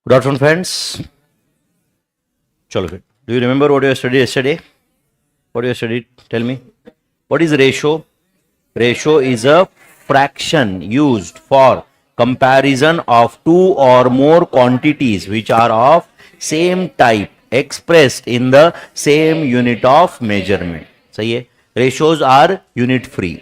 Good afternoon, friends. Chalo फिर. Do you remember what you studied yesterday? What you studied? Tell me. What is ratio? Ratio is a fraction used for comparison of two or more quantities which are of same type expressed in the same unit of measurement. सही है. Ratios are unit free.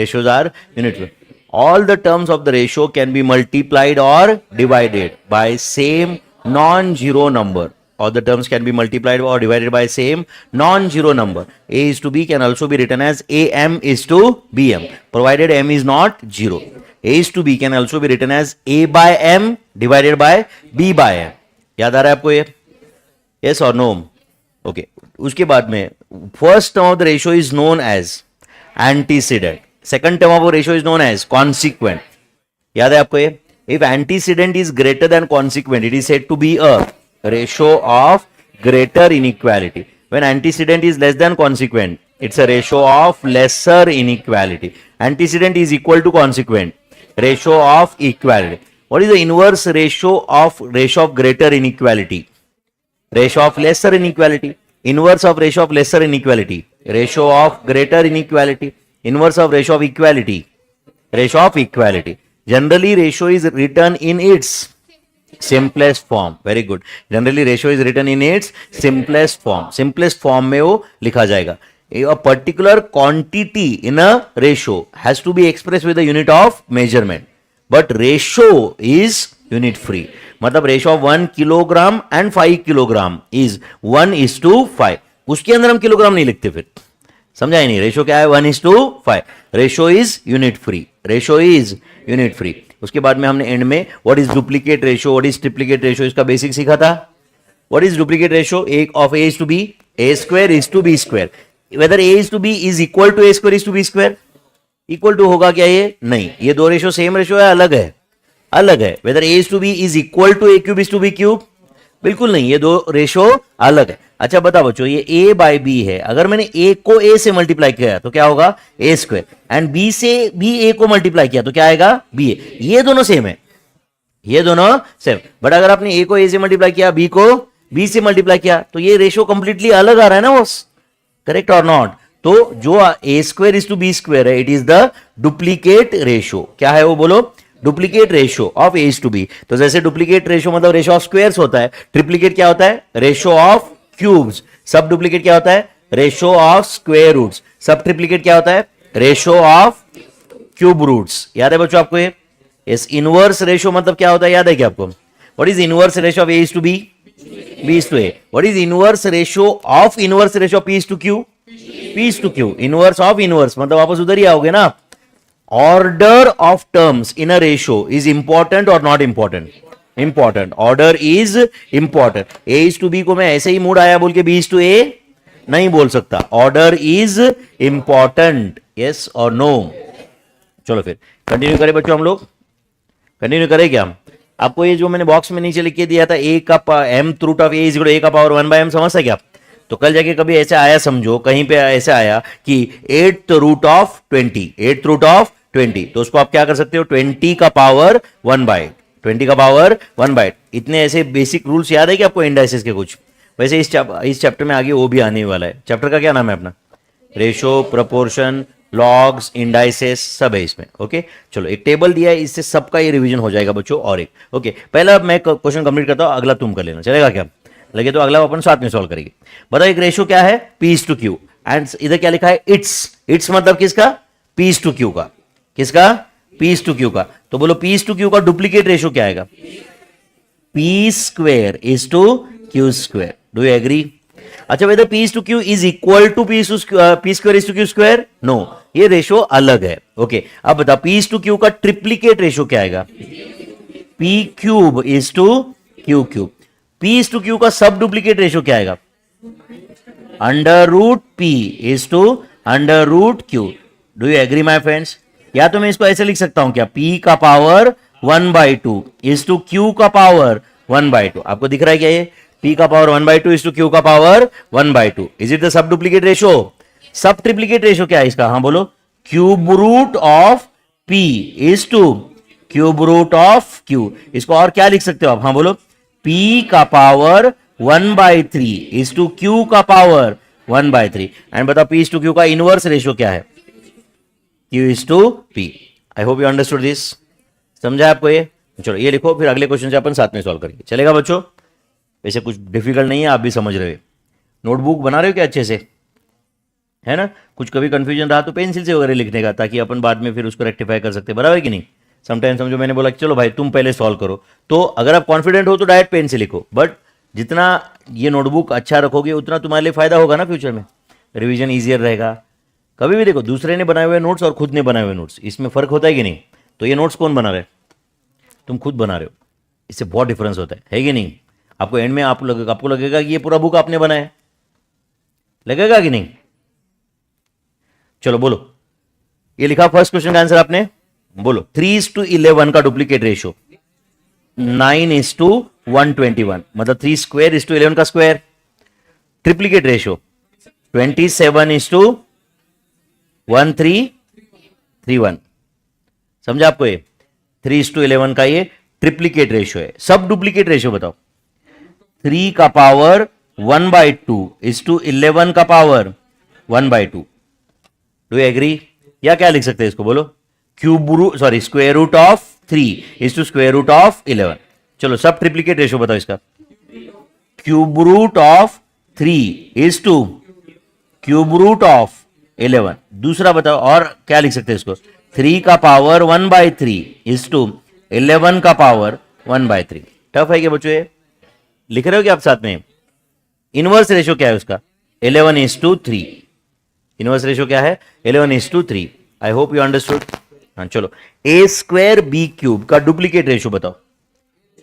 Ratios are unit free. All the terms of the ratio can be multiplied or divided by same non-zero number. All the terms can be multiplied or divided by same non-zero number. A is to B can also be written as AM is to BM, provided M is not zero. A is to B can also be written as A by M divided by B by M. याद आ रहा है आपको ये? Yes or no? Okay. उसके बाद में first term of the ratio is known as antecedent. Second term of the ratio is known as consequent. याद है आपको ये? If antecedent is greater than consequent, it is said to be a ratio of greater inequality. When antecedent is less than consequent, it's a ratio of lesser inequality. Antecedent is equal to consequent, ratio of equality. What is the inverse ratio of greater inequality? Ratio of lesser inequality. Inverse of ratio of lesser inequality, ratio of greater inequality. Inverse of ratio of equality, ratio of equality. Generally ratio is written in its simplest form. Very good. Generally ratio is written in its simplest form. Simplest form में वो लिखा जाएगा. A particular quantity in a ratio has to be expressed with the unit of measurement, but ratio is unit free. मतलब ratio of 1 kilogram and 5 kilogram is 1:5. उसके अंदर हम kilogram नहीं लिखते फिर. समझा ही नहीं. रेशो क्या है? 1:5. Ratio is unit free. Ratio is unit free. उसके बाद में हमने एंड में what is duplicate ratio, what is triplicate ratio, इसका बेसिक सीखा था. What is duplicate ratio? Of a is to b, a square is to b square. Whether a is to b is equal to a square is to b square. Equal to होगा क्या ये? नहीं. ये दो ratio same ratio है? अलग है. अलग है. Whether a is to b is equal to a cube is to b cube? बिल्कुल नहीं. ये दो रेशो अलग है. अच्छा बताओ बच्चों, ये a बाई बी है. अगर मैंने a को a से मल्टीप्लाई किया तो क्या होगा? a square. एंड b से भी a को मल्टीप्लाई किया तो क्या आएगा? b. ये दोनों सेम है. ये दोनों सेम. बट अगर आपने a को a से मल्टीप्लाई किया, b को b से मल्टीप्लाई किया तो ये रेशो कंप्लीटली अलग आ रहा है ना बॉस. करेक्ट और नॉट? तो जो a square is to b square है, it is the duplicate ratio. क्या है वो? बोलो. Duplicate ratio of a is to b. तो जैसे डुप्लीकेट रेशो मतलब रेशो ऑफ स्क्वायर्स होता है, ट्रिप्लीकेट क्या होता है? Ratio of cubes. Sub duplicate क्या होता है? Ratio of square roots. Sub triplicate क्या होता है? Ratio of cube roots. याद है बच्चों आपको ये? इस इनवर्स रेशो मतलब क्या होता है? याद है क्या आपको? What is inverse ratio of a is to b? B is to a. What is inverse ratio of p is to q? P is to q. Inverse of inverse मतलब वापस उधर ही आओगे ना. Order of terms in a ratio is important और not important? Important. Order is important. A is to b को मैं ऐसे ही मूड आया बोल के बी इज टू ए नहीं बोल सकता. Order is important. यस और नो? चलो फिर कंटिन्यू करें बच्चों. हम लोग कंटिन्यू करें क्या? आपको ये जो मैंने बॉक्स में नीचे लिख के दिया था, ए का m root of a is a का पावर 1 बाय एम, समझ क्या? तो कल जाके कभी ऐसे आया, समझो कहीं पे ऐसे आया कि 8th root of 20, 8th root of 20, तो उसको आप क्या कर सकते हो? 20 का पावर 1 बाय 20 का पावर 1 बाय. इतने ऐसे बेसिक रूल्स याद है कि आपको इंडाइसेस के कुछ? वैसे इस चैप्टर में आगे वो भी आने वाला है. चैप्टर का क्या नाम है अपना? रेशो, प्रोपोर्शन, लॉग्स, इंडाइसेस सब है इसमें. ओके चलो एक टेबल दिया है, इससे सबका ये रिवीजन हो जाएगा बच्चों. और एक ओके पहला मैं क्वेश्चन कंप्लीट करता हूं, अगला तुम कर लेना. चलेगा क्या? लगे तो अगला अपन साथ में सॉल्व करेंगे. बताओ एक रेशो क्या है? P is to q. And इधर क्या लिखा है? इट्स मतलब किसका? पी इज टू क्यू का. किसका? पी इज टू क्यू का. तो बोलो पी इज टू क्यू का डुप्लीकेट रेशो क्या आएगा? P square is to q square. Do you agree? अच्छा whether p is to q is equal to p square is to q square? No, ये ratio अलग है. Okay अब बताओ p is to q का triplicate ratio क्या आएगा? P cube is to q cube. P is to q का sub duplicate ratio क्या आएगा? Under root p is to under root q. Do you agree my friends? या तो मैं इसको ऐसे लिख सकता हूं क्या? P का पावर 1/2 इज टू Q का पावर 1/2. आपको दिख रहा है क्या ये? P का पावर 1/2 इज टू Q का power 1/2. Is it the sub duplicate ratio? Sub triplicate ratio क्या है इसका? हाँ बोलो. Cube root of P is to cube root of Q. इसको और क्या लिख सकते हो आप? हाँ बोलो. P का पावर 1/3 इज टू Q का पावर 1/3। एंड बताओ P इज टू Q का इनवर्स रेशियो क्या है? Q is to P। I hope you understood this. समझा आपको ये? चलो ये लिखो, फिर अगले क्वेश्चन से अपन साथ में सॉल्व करेंगे। चलेगा बच्चों? वैसे कुछ डिफिकल्ट नहीं है, आप भी समझ रहे हो। नोटबुक बना रहे हो क्या अच्छे से? है ना? कुछ कभी कंफ्यूजन रहा तो पेंसिल से वगैरह लिखने का, ताकि अपन बाद में फिर उसको रेक्टिफाई कर सकते हैं। बराबर कि नहीं? समटाइम समझो मैंने बोला कि चलो भाई तुम पहले सॉल्व करो, तो अगर आप कॉन्फिडेंट हो तो डायरेक्ट पेन से लिखो, बट जितना ये नोटबुक अच्छा रखोगे उतना तुम्हारे लिए फायदा होगा ना फ्यूचर में, रिवीजन ईजियर रहेगा। कभी भी देखो, दूसरे ने बनाए हुए नोट्स और खुद ने बनाए हुए नोट्स, इसमें फर्क होता है कि नहीं? तो ये नोट्स कौन बना रहे? तुम खुद बना रहे हो, इससे बहुत डिफरेंस होता है कि नहीं? आपको एंड में आपको लगेगा कि ये पूरा बुक आपने बनाया है, लगेगा कि नहीं? चलो बोलो, ये लिखा फर्स्ट क्वेश्चन का आंसर आपने, बोलो। 3:11 का डुप्लीकेट रेशियो 9:121, मतलब 3 स्क्वायर इज टू 11 का स्क्वायर। Triplicate ratio 27:1331। समझा आपको? ये 3:11 का ये ट्रिप्लीकेट रेशियो है। सब डुप्लीकेट रेशियो बताओ। 3 का पावर 1/2 इज टू 11 का पावर 1/2। Do you agree? या क्या लिख सकते हैं इसको, बोलो? Square root of 3 is to square root of 11। चलो सब ट्रिप्लीकेट रेशियो बताओ इसका। Cube root of 3 is to cube root of 11। दूसरा बताओ, और क्या लिख सकते हैं इसको? 3 का पावर 1/3 इज टू 11 का पावर 1/3। टफ है क्या बच्चों ये? लिख रहे हो क्या आप साथ में? इनवर्स रेशियो क्या है उसका? 11:3। इनवर्स रेशियो क्या है? 11:3। I hope you understood. हाँ चलो, ए स्क्वायर बी क्यूब का डुप्लीकेट रेशियो बताओ।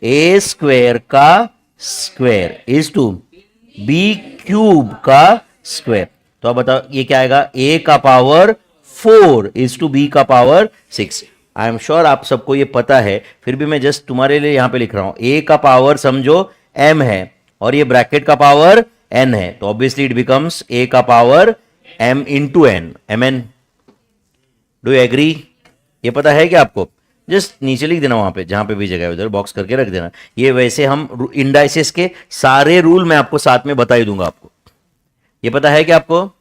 ए स्क्वायर का square is to b cube का स्क्वायर। तो अब बताओ ये क्या आएगा? ए का पावर 4 इज टू बी का पावर 6। आई एम श्योर आप सबको ये पता है, फिर भी मैं जस्ट तुम्हारे लिए यहां पे लिख रहा हूं। ए का पावर समझो m है, और ये ब्रैकेट का पावर n है, तो ऑब्वियसली इट बिकम्स a का power m into n, mn। Do you agree? ये पता है क्या आपको? जस्ट नीचे लिख देना, वहां पे जहां पे भी जगह है उधर बॉक्स करके रख देना। ये वैसे हम इंडाइसिस के सारे रूल मैं आपको साथ में बता ही दूंगा आपको। ये पता है क्या आपको?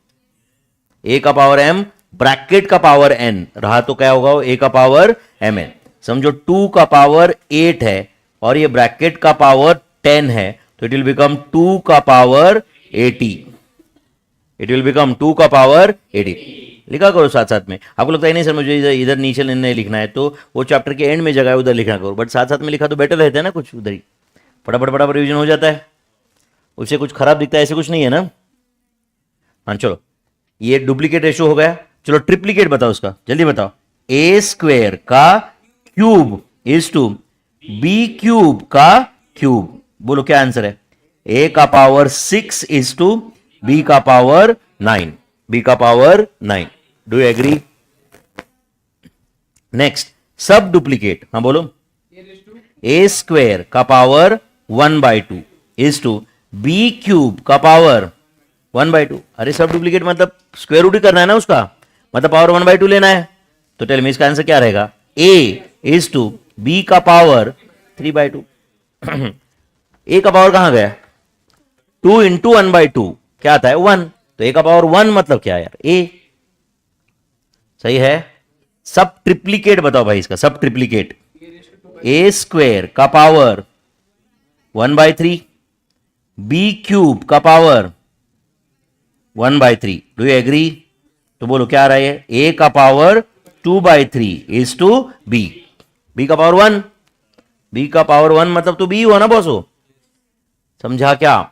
a का पावर m, ब्रैकेट का पावर n रहा तो क्या होगा? a का पावर mn। समझो 2 का पावर 8 है और ये ब्रैकेट का पावर 10 है, तो इट विल बिकम 2 का पावर 80। इट विल बिकम 2 का पावर 80। लिखा करो साथ साथ में। आपको लगता है नहीं सर मुझे इधर नीचे नहीं लिखना है, तो वो चैप्टर के एंड में जगह है उधर लिखना करो, बट साथ साथ में लिखा तो बेटर रहता है ना, कुछ उधर ही फटाफट रिवीजन हो जाता है, उससे कुछ खराब दिखता है ऐसे कुछ नहीं है ना। हाँ चलो, ये डुप्लीकेट रेशियो हो गया। चलो ट्रिप्लीकेट बताओ उसका, जल्दी बताओ। ए स्क्वायर का cube is to b cube का क्यूब। बोलो क्या आंसर है? ए का पावर 6 इज टू बी का पावर 9। बी का power 9। Do you agree? Next, sub duplicate. हाँ बोलो। ए स्क्वायर का power 1/2 is to b cube का पावर 1/2। अरे सब डुप्लीकेट मतलब स्क्वायर रूट ही करना है ना उसका, मतलब पावर 1/2 लेना है। तो टेल मी इसका आंसर क्या रहेगा? ए इज टू बी का पावर 3/2। ए का पावर कहां गया? 2 इंटू 1/2 क्या आता है? 1। तो ए का पावर 1 मतलब क्या यार? ए। सही है। सब ट्रिप्लीकेट बताओ भाई इसका, सब ट्रिप्लीकेट। ए स्क्वायर का पावर 1/3, बी क्यूब का पावर 1/3। Do you agree? तो बोलो क्या आ रहा है? ए का power 2/3 is to b. B का पावर 1, बी का पावर 1 मतलब तो बी हुआ ना बॉसो। समझा क्या?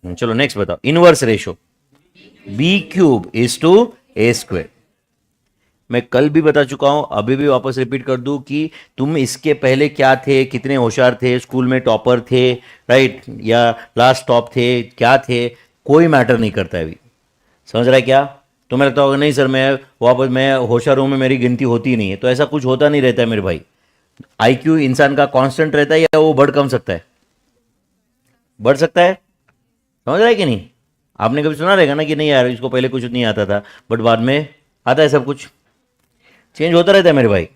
चलो नेक्स्ट बताओ। Inverse ratio b cube is to a square. मैं कल भी बता चुका हूं, अभी भी वापस रिपीट कर दूं कि तुम इसके पहले क्या थे, कितने होशियार थे, स्कूल में टॉपर थे, राइट, या लास्ट टॉप थे, क्या थे, कोई मैटर नहीं करता है अभी। समझ रहा है क्या? तुम्हें लगता होगा नहीं सर मैं होशियार हूं में मेरी गिनती होती ही नहीं है, तो ऐसा कुछ होता नहीं रहता है मेरे भाई। आईक्यू इंसान का कांस्टेंट रहता है या वो बढ़ कम सकता है? बढ़ सकता है। समझ रहा है कि नहीं? आपने कभी सुना रहेगा ना कि नहीं यार इसको पहले कुछ नहीं आता था बट बाद में आता है, सब कुछ चेंज होता रहता है मेरे भाई।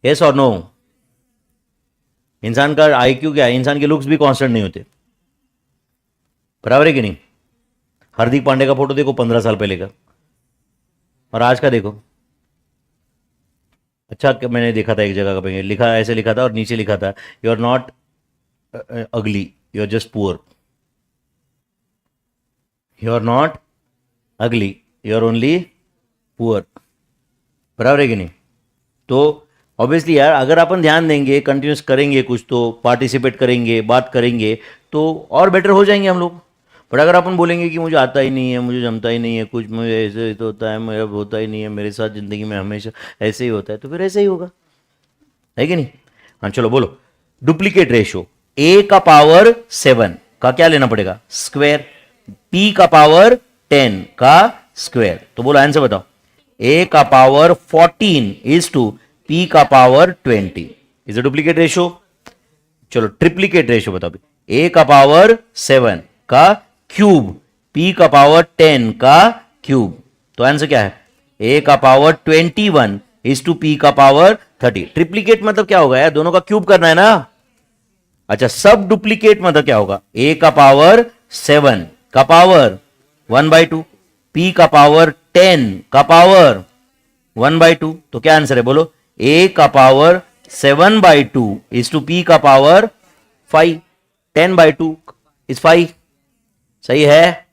यस और नो? इंसान का आईक्यू क्या है, इंसान के लुक्स भी कांस्टेंट नहीं होते, बराबर है कि नहीं? हार्दिक पांडे का फोटो देखो 15 साल पहले का और आज का देखो। अच्छा, मैंने देखा था एक जगह पे लिखा, ऐसे लिखा था और नीचे लिखा था you are not ugly, you are just poor, you are not ugly, you are only poor, बराबर है कि नहीं? तो ऑब्वियसली यार, अगर अपन ध्यान देंगे, कंटिन्यूस करेंगे, कुछ तो पार्टिसिपेट करेंगे, बात करेंगे, तो और बेटर हो जाएंगे हम लोग। बट अगर अपन बोलेंगे कि मुझे आता ही नहीं है, मुझे जमता ही नहीं है कुछ, मुझे ऐसे तो होता है, मेरा होता ही नहीं है, मेरे साथ ज़िंदगी में हमेशा ऐसे ही होता है, तो फिर ऐसे ही होगा, है कि नहीं? हाँ चलो बोलो, डुप्लीकेट रेशो a का पावर 7 का क्या लेना पड़ेगा? स्क्वायर, p का पावर 10 का स्क्वायर। तो बोलो आंसर बताओ, a का पावर 14 इज टू p का power 20 is a duplicate ratio. चलो ट्रिप्लीकेट रेशो बताओ, a का पावर 7 का क्यूब, p का पावर 10 का क्यूब। तो आंसर क्या है? a का पावर 21 इज टू p का पावर 30। ट्रिप्लीकेट मतलब क्या होगा यार? दोनों का क्यूब करना है ना। अच्छा, सब डुप्लीकेट मतलब क्या होगा? a का पावर 7 का पावर 1/2, p का पावर 10 का पावर 1/2। तो क्या आंसर है बोलो? a का पावर 7/2 इज टू p का पावर 5, 10/2 इज 5। सही है?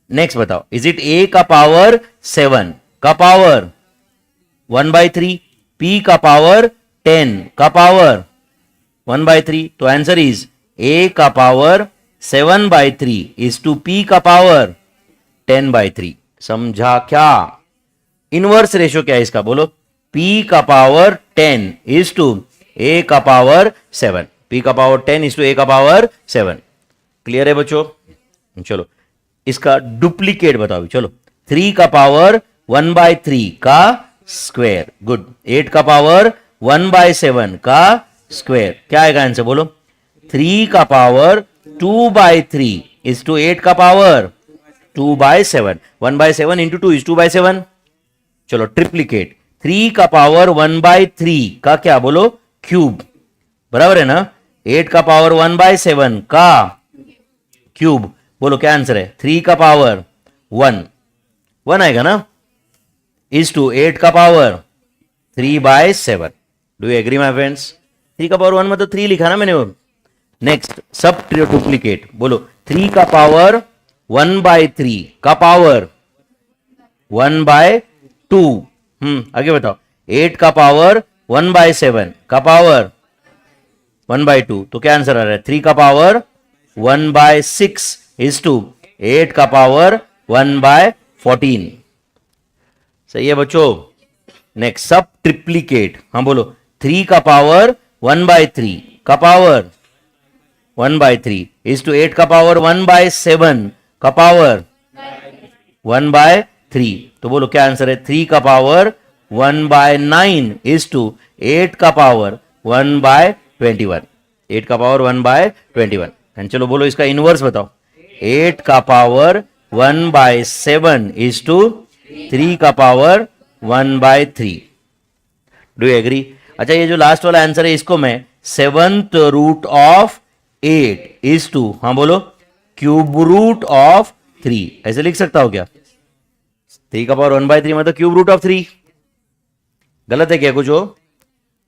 नेक्स्ट बताओ, इज इट a का पावर 7 का पावर 1/3, p का पावर 10 का पावर 1/3? तो आंसर इज a का पावर 7/3 इज टू p का पावर 10/3। समझा क्या? इनवर्स रेशो क्या है इसका बोलो? p का पावर 10 इज टू a का पावर 7, p का पावर 10 इज टू a का पावर 7। क्लियर है बच्चों? चलो इसका डुप्लीकेट बताओ। चलो 3 का पावर 1/3 का स्क्वायर, गुड। 8 का पावर 1/7 का स्क्वायर, क्या आएगा आंसर बोलो? 3 का पावर 2/3 इज टू 8 का पावर 2/7, 1/7 इंटू 2 इज 2/7। चलो ट्रिप्लीकेट, 3 का पावर 1/3 का क्या बोलो? क्यूब, बराबर है ना? 8 का पावर 1/7 का क्यूब, बोलो क्या आंसर है? 3 का पावर 1 आएगा ना, इज टू 8 का power 3/7। Do you agree my friends? 3 का पावर 1 मतलब 3 लिखा ना मैंने वो। नेक्स्ट सब डुप्लीकेट, बोलो 3 का पावर 1/3 का पावर 1/2। आगे बताओ, 8 का पावर 1/7 का पावर 1/2। तो क्या आंसर आ रहा है? 3 का पावर 1/6 इज टू 8 का पावर 1/14। सही है बच्चों? नेक्स्ट सब ट्रिप्लीकेट, हाँ बोलो, 3 का पावर 1/3 का पावर 1/3 इज टू 8 का पावर 1/7 का पावर 1/3। तो बोलो क्या आंसर है? 3 का पावर 1/9 इज टू 8 का पावर 1/21, 8 का पावर 1/21। एंड चलो बोलो इसका इनवर्स बताओ, 8 का पावर 1/7 इज टू 3 का पावर 1/3। Do you agree? अच्छा, ये जो लास्ट वाला आंसर है इसको मैं 7th root of 8 is to, हाँ बोलो, क्यूब रूट ऑफ 3 ऐसे लिख सकता हो क्या? 3 का पावर 1/3 मतलब क्यूब रूट ऑफ 3। गलत है क्या कुछ हो?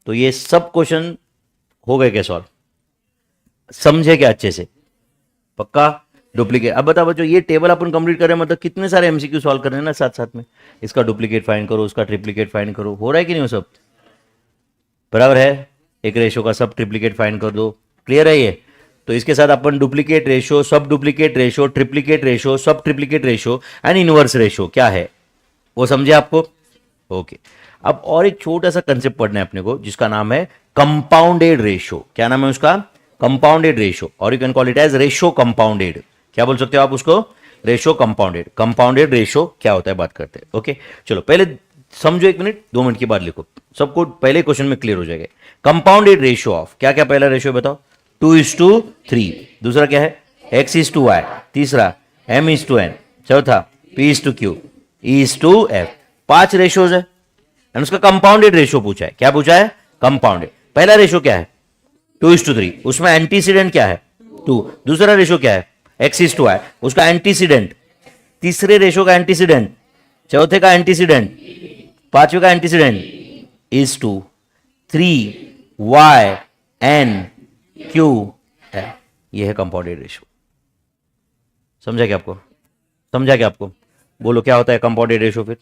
तो ये सब क्वेश्चन हो गए क्या सॉल्व? समझे क्या अच्छे से? पक्का? डुप्लीकेट। अब बताओ बच्चों, ये टेबल अपन कंप्लीट करें मतलब कितने सारे एमसीक्यू सॉल्व कर रहे हैं ना साथ साथ में। इसका डुप्लीकेट फाइंड करो, उसका ट्रिप्लीकेट फाइंड करो, हो रहा है कि नहीं वो सब? बराबर है? एक रेशो का सब ट्रिप्लीकेट फाइंड कर दो। क्लियर है ये? तो इसके साथ अपन duplicate ratio, sub duplicate ratio, triplicate ratio, sub triplicate ratio and inverse ratio क्या है वो समझे आपको? ओके। अब और एक छोटा सा कंसेप्ट पढ़ना है अपने को जिसका नाम है कंपाउंडेड रेशो। क्या नाम है उसका? कंपाउंडेड रेशो, और you can call it as ratio compounded. क्या बोल सकते हो आप उसको? Ratio compounded. कंपाउंडेड रेशो क्या होता है बात करते हैं। ओके चलो पहले समझो, 1 मिनट 2 मिनट की बात लिखो, सबको पहले क्वेश्चन में क्लियर हो जाएगा। कंपाउंडेड रेशो ऑफ क्या क्या? पहला रेशो बताओ, 2:3। दूसरा क्या है? x:y। तीसरा m:n। चौथा p:q, e:f। 5 रेशोज है एंड उसका कंपाउंडेड रेशो पूछा है। क्या पूछा है? कंपाउंडेड। पहला रेशो क्या है? 2:3, उसमें एंटीसीडेंट क्या है 2, दूसरा रेशो क्या है x:y, उसका एंटीसीडेंट, तीसरे रेशो का एंटीसीडेंट, चौथे का एंटीसीडेंट, पांचवे का antecedent is to 3y n q है। यह है कंपाउंडेड रेशो। समझा क्या आपको? समझा क्या आपको? बोलो क्या होता है कंपाउंडेड रेशो? फिर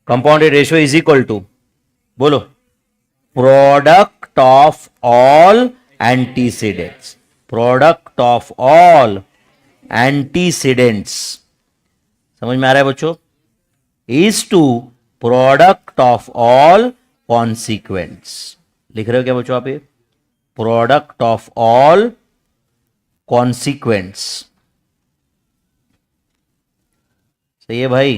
compounded ratio is equal to, बोलो, product of all antecedents, product of all antecedents, समझ में आ रहा है बच्चों? Is to product of all consequents. लिख रहे हो क्या बच्चों आप? ये प्रोडक्ट ऑफ ऑल कॉन्सिक्वेंट्स, सही है भाई?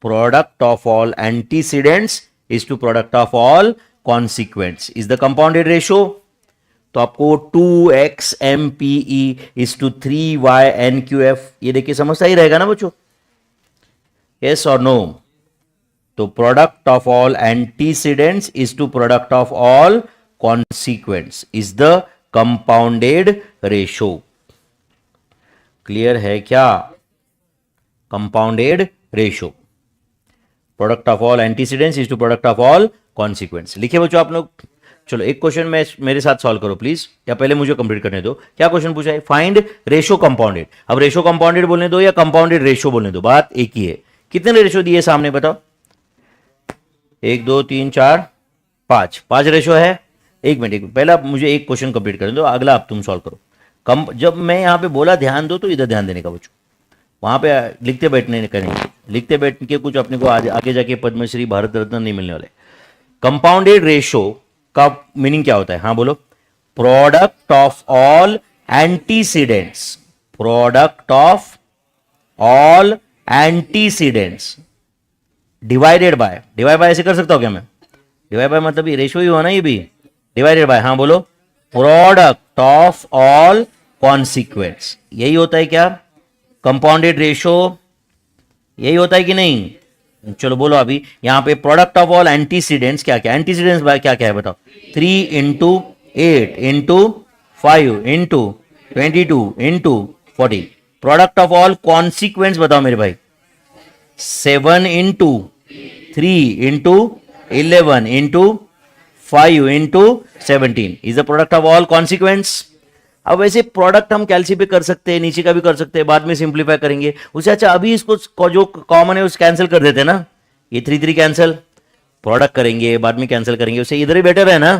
Product of all antecedents is to product of all consequents is the compounded ratio. तो आपको 2x MPE is to 3y NQF, ये देखिए समझता ही रहेगा ना बच्चों? यस और नो? तो product of all antecedents is to product of all consequents is the compounded ratio. Clear है क्या? Compounded ratio, product of all antecedents is to product of all consequents. लिखिए बच्चों आप लोग। चलो एक क्वेश्चन में मेरे साथ सॉल्व करो प्लीज, या पहले मुझे कंप्लीट करने दो। क्या क्वेश्चन पूछा है? Find ratio compounded. अब रेशो कंपाउंडेड बोलने दो या कंपाउंडेड रेशो बोलने दो, बात एक ही है। कितने रेशो दिए सामने बताओ? 1 2 3 4 5 रेशो है। एक मिनट, पहला मुझे एक क्वेश्चन कंप्लीट करने दो, अगला आप तुम सॉल्व करो। जब मैं यहां पे बोला ध्यान दो तो इधर ध्यान देने का बच्चों, वहां पे लिखते बैठने का नहीं। लिखते बैठ के कुछ अपने को आगे जाके पद्मश्री भारत रत्न नहीं मिलने वाले। कंपाउंडेड रेशो का मीनिंग क्या होता है? हाँ बोलो। Product of all antecedents, product of all antecedents divided bye, divide by ऐसे कर सकता हूं क्या मैं? डिवाइड बाय मतलब ये रेशो ही हुआ ना, ये भी डिवाइडेड बाय। हाँ बोलो। प्रोडक्ट ऑफ ऑल कॉन्सिक्वेंट्स, यही होता है क्या कंपाउंडेड रेशो? यही होता है कि नहीं? चलो बोलो अभी यहां पे प्रोडक्ट ऑफ ऑल एंटीसीडेंट्स क्या क्या? एंटीसीडेंट्स बाय क्या क्या है बताओ? 3 into 8 into 5 into 22 into 40। Product of all consequents बताओ मेरे भाई? 7 into 3 into 11 into 5 into 17 is the product of all consequents. अब वैसे प्रोडक्ट हम कैलसी पे कर सकते हैं, नीचे का भी कर सकते हैं, बाद में सिंप्लीफाई करेंगे उससे अच्छा अभी इसको जो कॉमन है उस कैंसिल कर देते हैं ना। ये 3 3 कैंसिल, प्रोडक्ट करेंगे बाद में कैंसिल करेंगे, उससे इधर ही बेटर है ना।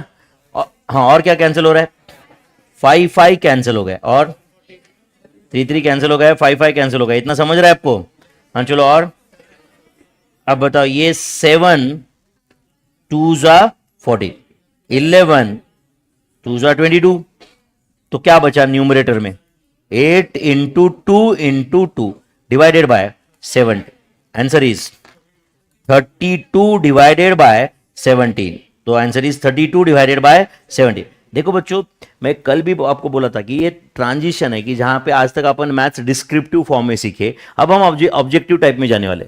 हाँ और क्या कैंसिल हो रहा है? 5 5 कैंसिल हो गया और 3 3 कैंसिल हो गया, 5 5 कैंसिल हो गया। इतना समझ रहा है आपको? हाँ चलो और अब बताओ ये 7 2 जा 40, 11 2 जा 22, तो क्या बचा न्यूमरेटर में? 8 into 2 into 2 divided by 7। Answer is 32 divided by 17। तो आंसर इज 32 डिवाइडेड बाय 17। देखो बच्चों मैं कल भी आपको बोला था कि ये ट्रांजिशन है कि जहां पे आज तक अपन मैथ्स डिस्क्रिप्टिव फॉर्म में सीखे, अब हम ऑब्जेक्टिव टाइप में जाने वाले।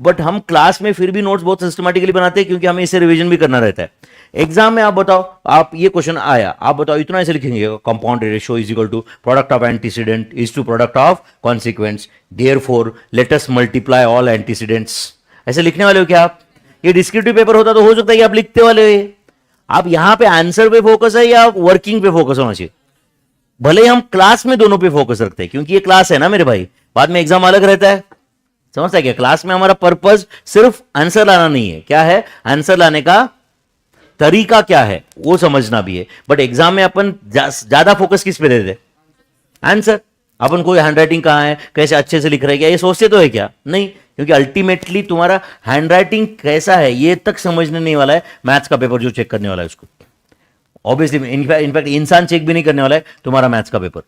बट हम क्लास में फिर भी नोट्स बहुत सिस्टमैटिकली बनाते हैं क्योंकि हमें इसे रिवीजन भी करना रहता है। एग्जाम में आप बताओ, आप ये क्वेश्चन आया, आप बताओ इतना ऐसे लिखेंगे compounded ratio is equal to product of antecedent is to product of consequence, therefore let us multiply all antecedents. ऐसे लिखने वाले हो क्या आप? ये डिस्क्रिप्टिव पेपर होता तो हो सकता है कि आप लिखते वाले हो। आप यहां पे आंसर पे फोकस है या वर्किंग पे फोकस होना चाहिए? भले ही हम क्लास में दोनों पे फोकस रखते हैं क्योंकि ये क्लास है ना मेरे भाई, बाद में एग्जाम अलग रहता है। समझता है क्या? क्लास में हमारा पर्पस सिर्फ आंसर लाना नहीं है। क्या है? आंसर लाने का तरीका क्या है वो समझना भी है। बट एग्जाम में अपन ज्यादा फोकस किस पे देते? आंसर। अपन कोई हैंडराइटिंग कहां है, कैसे अच्छे से लिख रहे, क्या ये सोचते तो है क्या? नहीं, क्योंकि अल्टीमेटली तुम्हारा हैंडराइटिंग कैसा है ये तक समझने नहीं वाला है मैथ्स का पेपर जो चेक करने वाला है उसको। ऑब्वियसली इनफैक्ट इंसान चेक भी नहीं करने वाला है तुम्हारा मैथ्स का पेपर।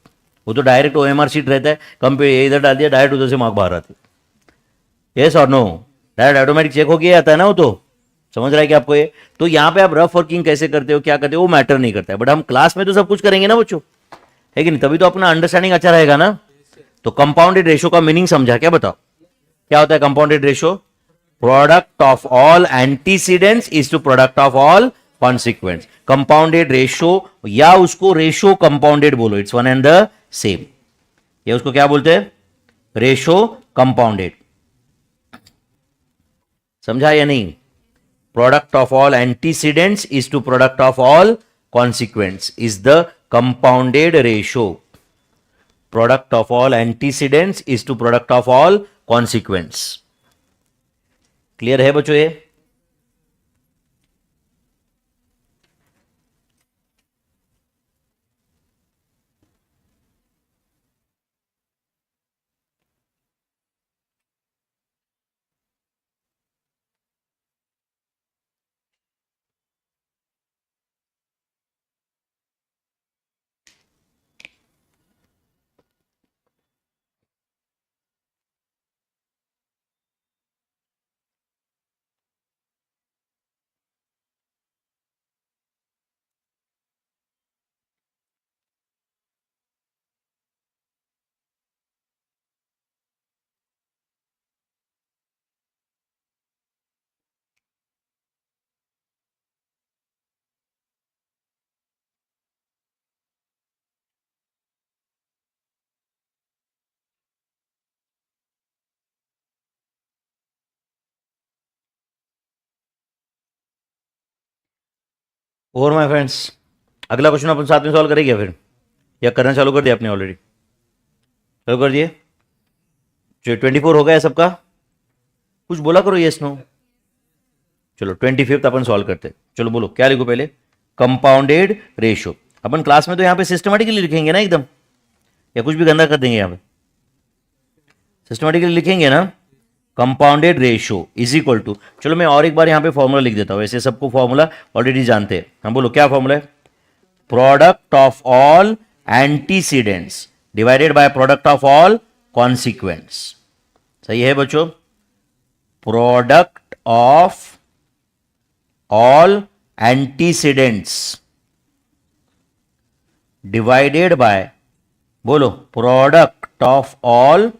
वो तो डायरेक्ट OMR शीट रहता है, कंप्यूटर इधर डाल दिया, डायरेक्ट उधर से मार्क बाहर आते। यस और नो? डायरेक्ट ऑटोमेटिक चेक हो गया आता है ना वो। तो समझ रहा है कि आपको ये? तो यहां पे आप रफ वर्किंग कैसे करते हो, क्या करते हो, वो मैटर नहीं करता है। बट हम क्लास में तो सब कुछ करेंगे ना बच्चों, है कि नहीं? तभी तो अपना अंडरस्टैंडिंग अच्छा रहेगा ना। तो कंपाउंडेड रेशो का मीनिंग समझा क्या? बताओ क्या होता है compounded ratio? Product of all antecedents is to product of all consequence. Compounded ratio या उसको रेशो कंपाउंडेड बोलो, it's one and the same. ये उसको क्या बोलते हैं? Ratio compounded. समझा या नहीं? Product of all antecedents is to product of all consequents is the compounded ratio. Product of all antecedents is to product of all consequents. Clear है बच्चों ये? और माय फ्रेंड्स, अगला क्वेश्चन अपन साथ में सॉल्व करेंगे फिर, या करना चालू कर दिया आपने? ऑलरेडी चालू कर दिए? जो 24 हो गया है सबका? कुछ बोला करो यस नो. चलो 25th अपन सॉल्व करते हैं. चलो बोलो क्या लिखो पहले? Compounded ratio. अपन क्लास में तो यहाँ पे सिस्टमेटिकली लिखेंगे ना एकदम, या कुछ भी गंदा कर देंगे? यहाँ पे सिस्टमेटिकली लिखेंगे ना. Compounded ratio is equal to, चलो मैं और एक बार यहाँ पे फॉर्मूला लिख देता हूँ, ऐसे सबको फॉर्मूला ऑलरेडी जानते हैं. हाँ बोलो क्या फॉर्मूला है? Product of all antecedents divided by product of all consequents. सही है बच्चों? Product of all antecedents divided by, बोलो product of all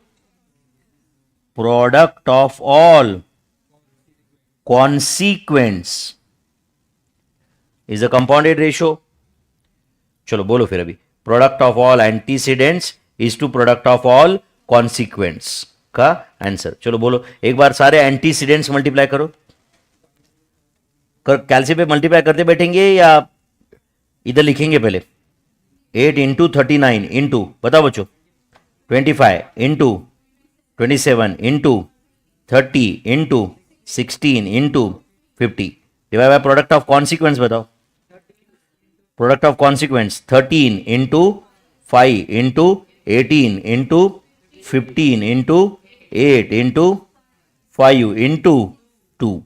consequents is a compounded ratio. चलो बोलो फिर अभी. Product of all antecedents is to product of all consequents का answer. चलो बोलो एक बार सारे एंटीसीडेंट्स मल्टीप्लाई करो. कैलसी पे मल्टीप्लाई करते बैठेंगे या इधर लिखेंगे पहले? 8 इंटू 39 इंटू, बताओ बच्चों, 25 into 27 into 30 into 16 into 50 divide by product of consequence. बताओ product of consequence 13 into 5 into 18 into 15 into 8 into 5 into 2.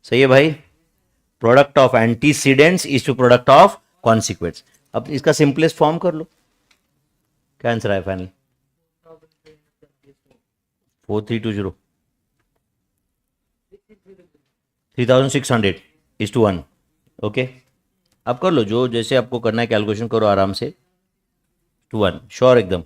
सही है भाई? Product of antecedents is to product of consequence. अब इसका सिंपलेस्ट फॉर्म कर लो. क्या आंसर है फाइनल? 4320 3600 is to 1. ओके, अब कर लो जो जैसे आपको करना है, कैलकुलेशन करो आराम से. 2 1 श्योर एकदम.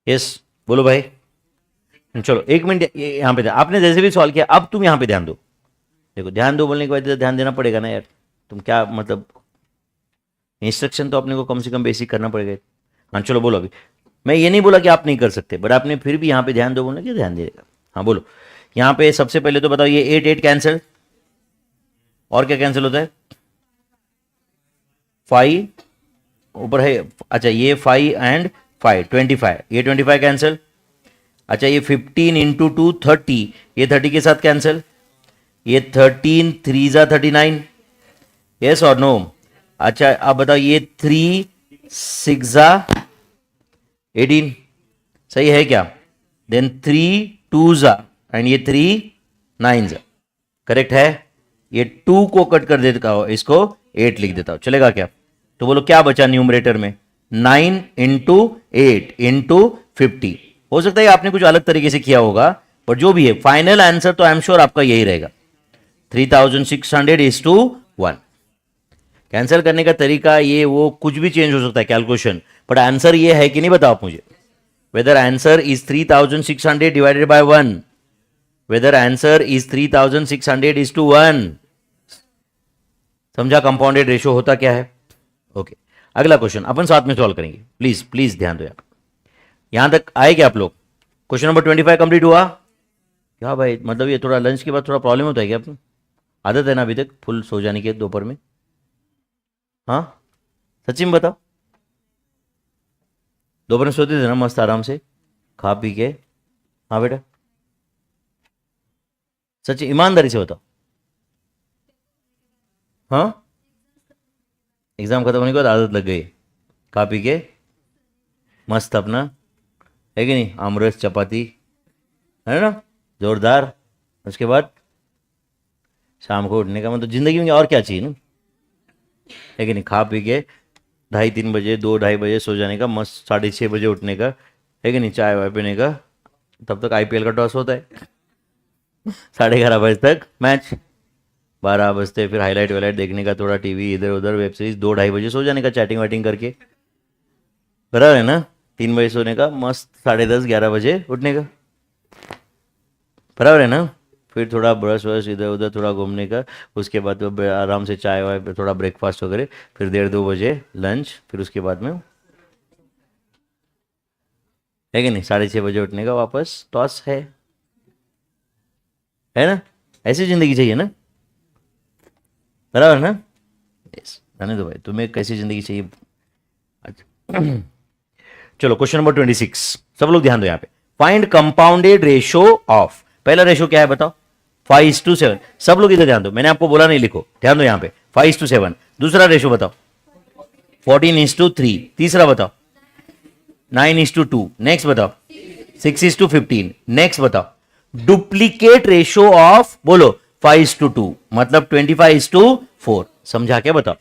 यस बोलो भाई. चलो एक मिनट यहाँ पे आपने जैसे भी सॉल्व किया, अब तुम यहाँ पे ध्यान दो. देखो ध्यान दो बोलने के बाद ध्यान देना पड़ेगा ना यार. तुम क्या मतलब, इंस्ट्रक्शन तो अपने को कम से कम बेसिक करना पड़ेगा. हाँ चलो बोलो अभी. मैं ये नहीं बोला कि आप नहीं कर सकते, बट आपने फिर भी यहाँ पे ध्यान दो बोलना कि ध्यान देगा. हाँ बोलो. यहाँ पे सबसे पहले तो बताओ, ये 8 8 कैंसिल, और क्या कैंसिल होता है? 5 ऊपर है. अच्छा ये 5 एंड 5 25, ये 25 कैंसिल. अच्छा ये 15 इंटू 2 30, ये 30 के साथ कैंसिल. ये 13 3 जा 39, यस और नो? अच्छा अब बताओ, ये 3 6 जा 18, सही है क्या? देन 3 2s एंड ये 3 9s, करेक्ट है? ये 2 को कट कर देता हूं, इसको 8 लिख देता हूं, चलेगा क्या? तो बोलो क्या बचा न्यूमरेटर में? 9 इंटू 8 इंटू 50। हो सकता है आपने कुछ अलग तरीके से किया होगा, पर जो भी है फाइनल आंसर तो आई एम श्योर आपका यही रहेगा, 3600 इज टू 1। कैंसिल करने का तरीका ये वो कुछ भी चेंज हो सकता है कैलकुलेशन, बट आंसर ये है कि नहीं बताओ आप मुझे, whether answer is 3600 divided by 1, whether answer is 3600 is to 1। समझा कंपाउंडेड रेशियो होता क्या है? ओके, अगला क्वेश्चन अपन साथ में सॉल्व करेंगे, प्लीज प्लीज ध्यान दो। यहां तक आए क्या आप लोग? क्वेश्चन नंबर 25 कंप्लीट हुआ क्या भाई? मतलब ये थोड़ा लंच के बाद थोड़ा प्रॉब्लम होता है क्या आपको? आदत है ना अभी तक फुल सो जाने की दोपहर में? हाँ सच्ची में बताओ, दोपहर में सोते थे ना मस्त आराम से खा पी के? हाँ बेटा सच्ची ईमानदारी से बताओ। हाँ, एग्जाम खत्म होने के बाद आदत लग गई, खा पी के मस्त अपना, है कि नहीं? आमरस चपाती है ना, जोरदार। उसके बाद शाम को उठने का मतलब जिंदगी में और क्या चाहिए ना, है कि नहीं? खा पी के 2:30-3 बजे 2-2:30 बजे सो जाने का, मस्त 6:30 बजे उठने का, है कि नहीं? चाय वाय पीने का, तब तक आईपीएल का टॉस होता है 11:30 बजे तक मैच, 12 बजते फिर हाईलाइट वाईलाइट देखने का, थोड़ा टीवी इधर उधर वेब सीरीज, 2-2:30 बजे सो जाने का चैटिंग वाइटिंग करके, बराबर है ना? 3 बजे सोने का, मस्त 10:30-11 बजे उठने का, बराबर है ना? फिर थोड़ा ब्रश व्रश इधर उधर थोड़ा घूमने का, उसके बाद तो आराम से चाय वाय थोड़ा ब्रेकफास्ट वगैरह, फिर 1:30-2 बजे लंच, फिर उसके बाद में, है कि नहीं? 6:30 बजे उठने का, वापस टॉस है ना? ऐसी जिंदगी चाहिए ना, बराबर ना? यस, रहने दो भाई, तुम्हें कैसी जिंदगी चाहिए? अच्छा चलो क्वेश्चन नंबर 26, सब लोग ध्यान दो यहाँ पे। फाइंड कंपाउंडेड रेशियो ऑफ, पहला रेशियो क्या है बताओ? 5:7। सब लोग इधर ध्यान दो, मैंने आपको बोला नहीं लिखो, ध्यान दो यहाँ पे, 5:7। दूसरा रेशियो बताओ? 14:3। तीसरा बताओ? 9:2। नेक्स्ट बताओ? 6:15। नेक्स्ट बताओ? डुप्लीकेट रेशियो ऑफ बोलो 5:2, मतलब 25:4। समझा क्या? बताओ।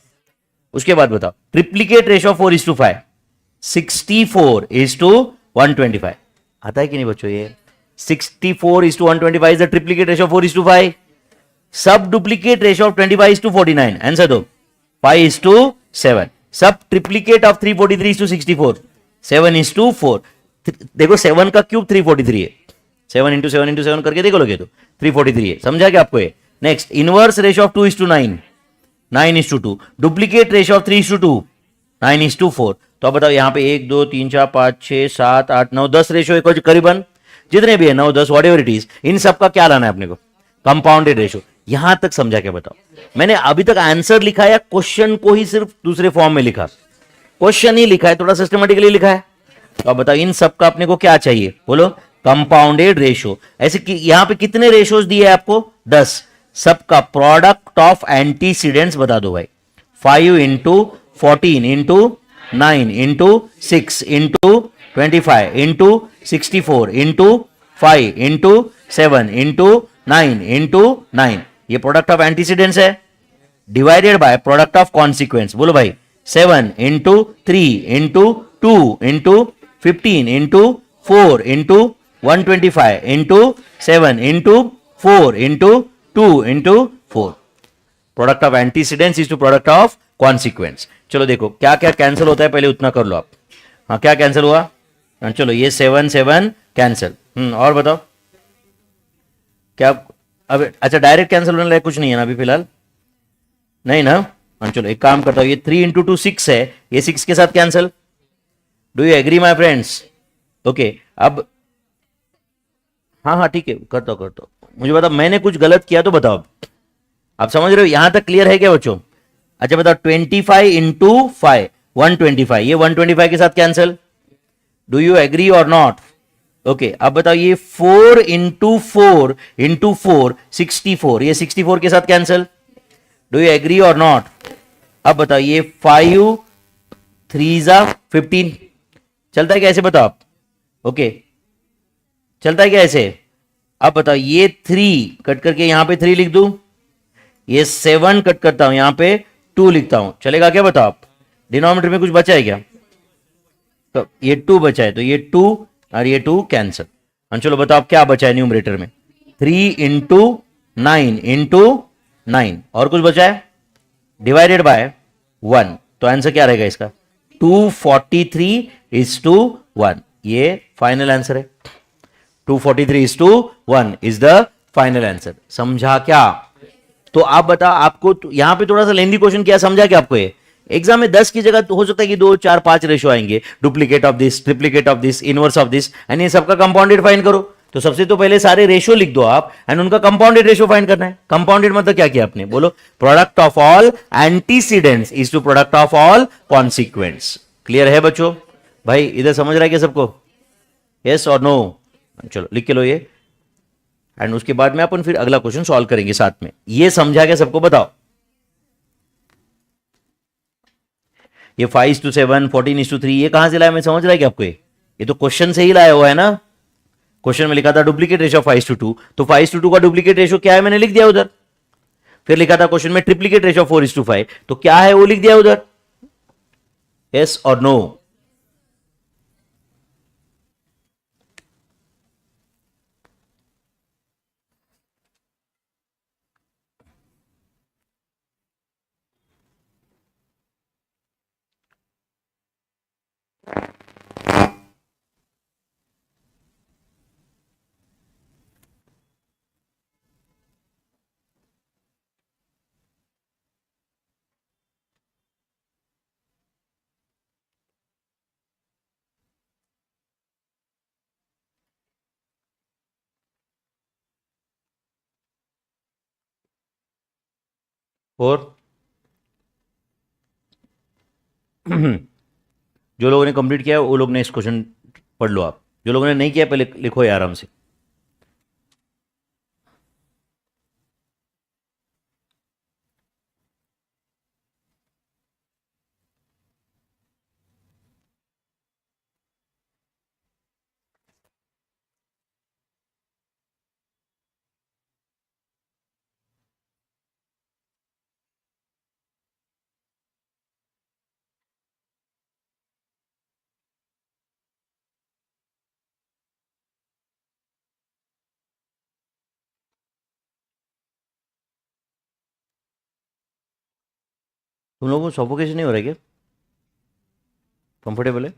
उसके बाद बताओ ट्रिप्लीकेट रेशियो ऑफ 4:5, 64:125। आता है कि नहीं बच्चों ये? 64:125 is the triplicate ratio of 4:5। सब डुप्लीकेट रेशियो ऑफ 25:49, आंसर दो। 5:7। सब ट्रिप्लीकेट ऑफ 343:64, 7:4। देखो 7 का क्यूब 343 है, 7 इंटू 7 इंटू 7 करके देखो लोगे तो 343 है। समझा क्या आपको ये? Next inverse ratio of 2:9, 9:2। Duplicate ratio of 3:2, 9:4। तो अब बताओ यहाँ पे 1 2 3 4 5 6 7 8 9 10 रेशियो है करीबन, जितने भी है 9 10 वॉट एवर इट इज, इन सब का क्या लाना है अपने को? Compounded ratio. यहां तक समझा क्या? बताओ। मैंने अभी तक आंसर लिखा या क्वेश्चन को ही सिर्फ दूसरे फॉर्म में लिखा? क्वेश्चन ही लिखा है, थोड़ा सिस्टमेटिकली लिखा है। तो अब बताओ इन सब का अपने को क्या चाहिए? बोलो कंपाउंडेड रेशियो। ऐसे कि यहां पे कितने रेशियोज दिए आपको? 10। सबका प्रोडक्ट ऑफ एंटीसीडेंट्स बता दो भाई। 5 into 14 into 9 into 6 into 25 into 64 into 5 into 7 into 9 into 9, ये प्रोडक्ट ऑफ एंटीसीडेंट्स है, divided by product of consequence. बोलो भाई 7 into 3 into 2 into 15 into 4 into 125 into 7 into 4 into 2 into 4। Product of antecedents is to product of consequence. चलो देखो क्या क्या cancel होता है, पहले उतना कर लो आप। हाँ क्या कैंसिल हुआ? चलो ये 7 7 कैंसिल। और बताओ क्या? अब अच्छा डायरेक्ट कैंसिल होने लायक कुछ नहीं है ना अभी फिलहाल? नहीं ना? हाँ चलो एक काम करता हूं, ये 3 इंटू 2 6 है, ये 6 के साथ cancel. Do you agree my friends? Okay अब हाँ हाँ ठीक है, करता हूं। मुझे बताओ मैंने कुछ गलत किया तो बताओ। आप समझ रहे हो? यहां तक क्लियर है क्या बच्चों? अच्छा बताओ 25 इंटू 5 125, ये 125 के साथ कैंसिल। डू यू एग्री और नॉट? ओके अब बताओ ये 4 इंटू 4 इंटू 4 64, ये 64 के साथ कैंसिल। डू यू एग्री और नॉट? अब बताओ ये 5 3 15 चलता है कैसे? बताओ आप। ओके, चलता है क्या ऐसे? अब बताओ, ये 3 कट करके यहां पे 3 लिख दूं, ये 7 कट करता हूं, यहां पे 2 लिखता हूं, चलेगा क्या? बताओ आप, डिनोमिनेटर में कुछ बचा है क्या? तो ये 2 बचा है, तो ये 2 और ये 2 कैंसिल। चलो बताओ आप क्या बचा है न्यूमरेटर में? 3 इंटू 9 इंटू 9, और कुछ बचा है? डिवाइडेड बाय 1, तो आंसर क्या रहेगा इसका? 243:1, ये फाइनल आंसर है। 243:1 इज द फाइनल आंसर। समझा क्या? तो आप बता, आपको तो यहां पे थोड़ा सा लेंदी क्वेश्चन किया, समझा क्या आपको? ये एग्जाम में 10 की जगह तो हो सकता है कि 2, 4, 5 रेशो आएंगे, duplicate of this, triplicate of this, inverse of this, and ये सबका कंपाउंडेड फाइंड करो। तो सबसे तो पहले सारे रेशो लिख दो आप, एंड उनका कंपाउंडेड रेशो फाइंड करना है। कंपाउंडेड मतलब क्या किया आपने? बोलो, product of all antecedents is to product of all consequents. Clear है बच्चों? भाई इधर समझ रहा है क्या सबको? यस और नो? चलो लिख के लो ये, एंड उसके बाद में अपन फिर अगला क्वेश्चन सॉल्व करेंगे साथ में। ये समझा क्या सबको? बताओ। ये 5:7, 14:3, ये कहां से लाया? मैं समझ रहा है कि आपको ये तो क्वेश्चन से ही लाया हुआ है ना। क्वेश्चन में लिखा था डुप्लीकेट रेशो 5:2, तो 5:2 का डुप्लीकेट रेशो क्या है मैंने लिख दिया उधर। फिर लिखा था क्वेश्चन में ट्रिप्लीकेट रेशो 4:5, तो क्या है वो लिख दिया उधर। यस और नो? और जो लोगों ने कंप्लीट किया है वो लोग नेक्स्ट क्वेश्चन पढ़ लो आप, जो लोगों ने नहीं किया पहले लिखो ये आराम से। तुम लोगों को सफोकेशन नहीं हो रहा है क्या? कंफर्टेबल है?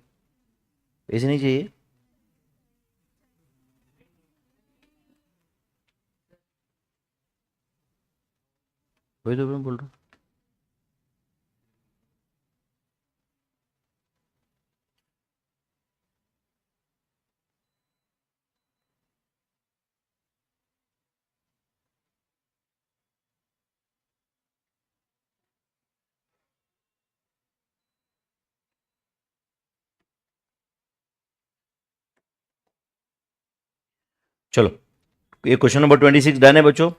ऐसे नहीं चाहिए? वही तो मैं बोल रहा हूँ। चलो, ये क्वेश्चन नंबर 26 डन है बच्चों।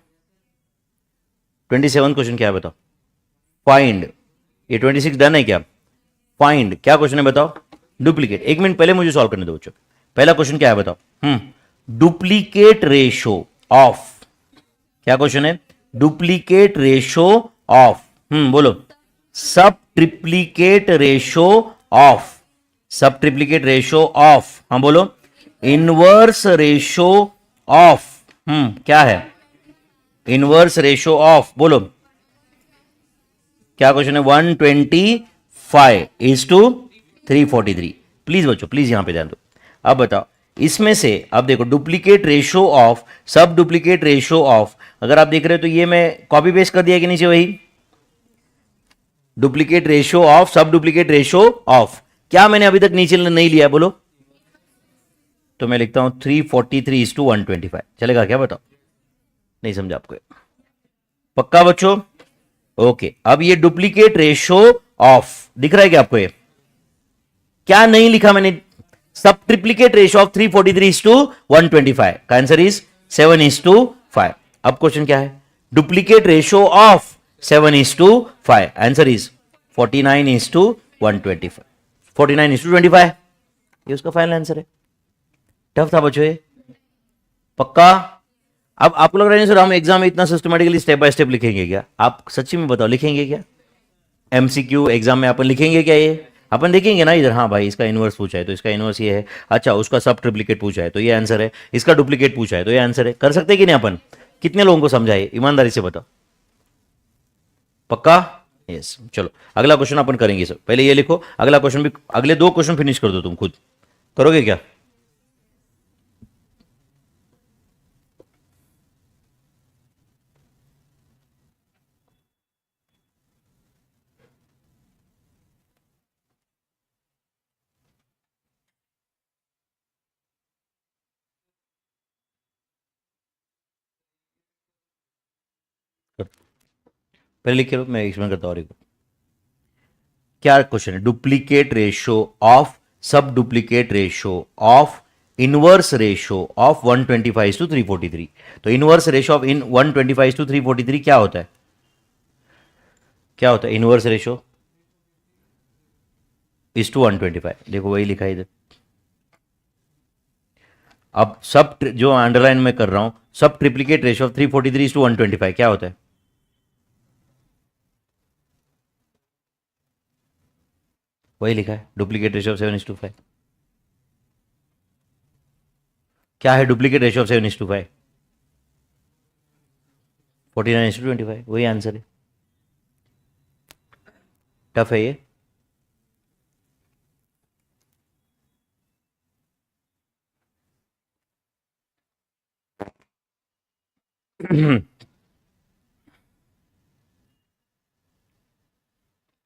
27 क्वेश्चन क्या है बताओ? फाइंड। ये 26 डन है क्या? फाइंड क्या क्वेश्चन है बताओ? डुप्लीकेट। 1 मिनट पहले मुझे सॉल्व करने दो बच्चों। पहला क्वेश्चन क्या है बताओ? डुप्लीकेट रेशो ऑफ, क्या क्वेश्चन है? डुप्लीकेट रेशो ऑफ, बोलो, सब triplicate ratio of, sub triplicate ratio of, हाँ बोलो, इनवर्स रेशो ऑफ, क्या है? इनवर्स रेशो ऑफ, बोलो क्या क्वेश्चन है? 125:343। प्लीज बच्चों प्लीज यहां पे ध्यान दो। अब बताओ, इसमें से अब देखो, duplicate ratio of, sub duplicate ratio of, अगर आप देख रहे हो तो ये मैं कॉपी पेस्ट कर दिया कि नीचे वही duplicate ratio of, sub duplicate ratio of, क्या मैंने अभी तक नीचे नहीं लिया बोलो? तो मैं लिखता हूं 343:125, चलेगा क्या बताओ? नहीं समझा आपको? पक्का बच्चों? ओके, अब ये डुप्लीकेट रेशो ऑफ दिख रहा है क्या आपको? ये क्या नहीं लिखा मैंने? सब ट्रिप्लीकेट रेशो ऑफ 343:125 का आंसर इज 7:5। अब क्वेश्चन क्या है? Duplicate ratio of 7:5, answer is 49:125, 49:25, ये उसका फाइनल आंसर है। टफ था बच्चों ये, पक्का? अब आपको लग रहा है सर हम एग्जाम में इतना सिस्टमेटिकली स्टेप बाय स्टेप लिखेंगे क्या? आप सच्ची में बताओ, लिखेंगे क्या? एमसीक्यू एग्जाम में अपन लिखेंगे क्या ये? अपन देखेंगे ना इधर, हाँ भाई इसका इनवर्स पूछा है तो इसका इनवर्स ये है, अच्छा उसका सब ट्रिप्लीकेट पूछा है तो ये आंसर है, इसका डुप्लीकेट पूछा है तो ये आंसर है। कर सकते कि नहीं अपन? कितने लोगों को समझाए, ईमानदारी से बताओ, पक्का? यस चलो अगला क्वेश्चन अपन करेंगे सर, पहले ये लिखो, अगला क्वेश्चन भी, अगले 2 क्वेश्चन फिनिश कर दो तुम खुद, करोगे क्या? पहले लिख के लो, मैं एक्सप्लेन करता हूँ। और एक क्या क्वेश्चन है? Duplicate ratio of sub duplicate ratio of inverse ratio of 125 to 343। तो इनवर्स रेशियो ऑफ इन 125 टू 343 क्या होता है? क्या होता है इनवर्स रेशियो? इज टू 125, देखो वही लिखा है इधर। अब सब जो अंडरलाइन में कर रहा हूं, sub triplicate ratio of 343 is to 125 क्या होता है? वही लिखा है, डुप्लीकेट रेशियो ऑफ 7:5। क्या है डुप्लीकेट रेशियो ऑफ 7:5? 49:25, वही आंसर है। टफ है ये?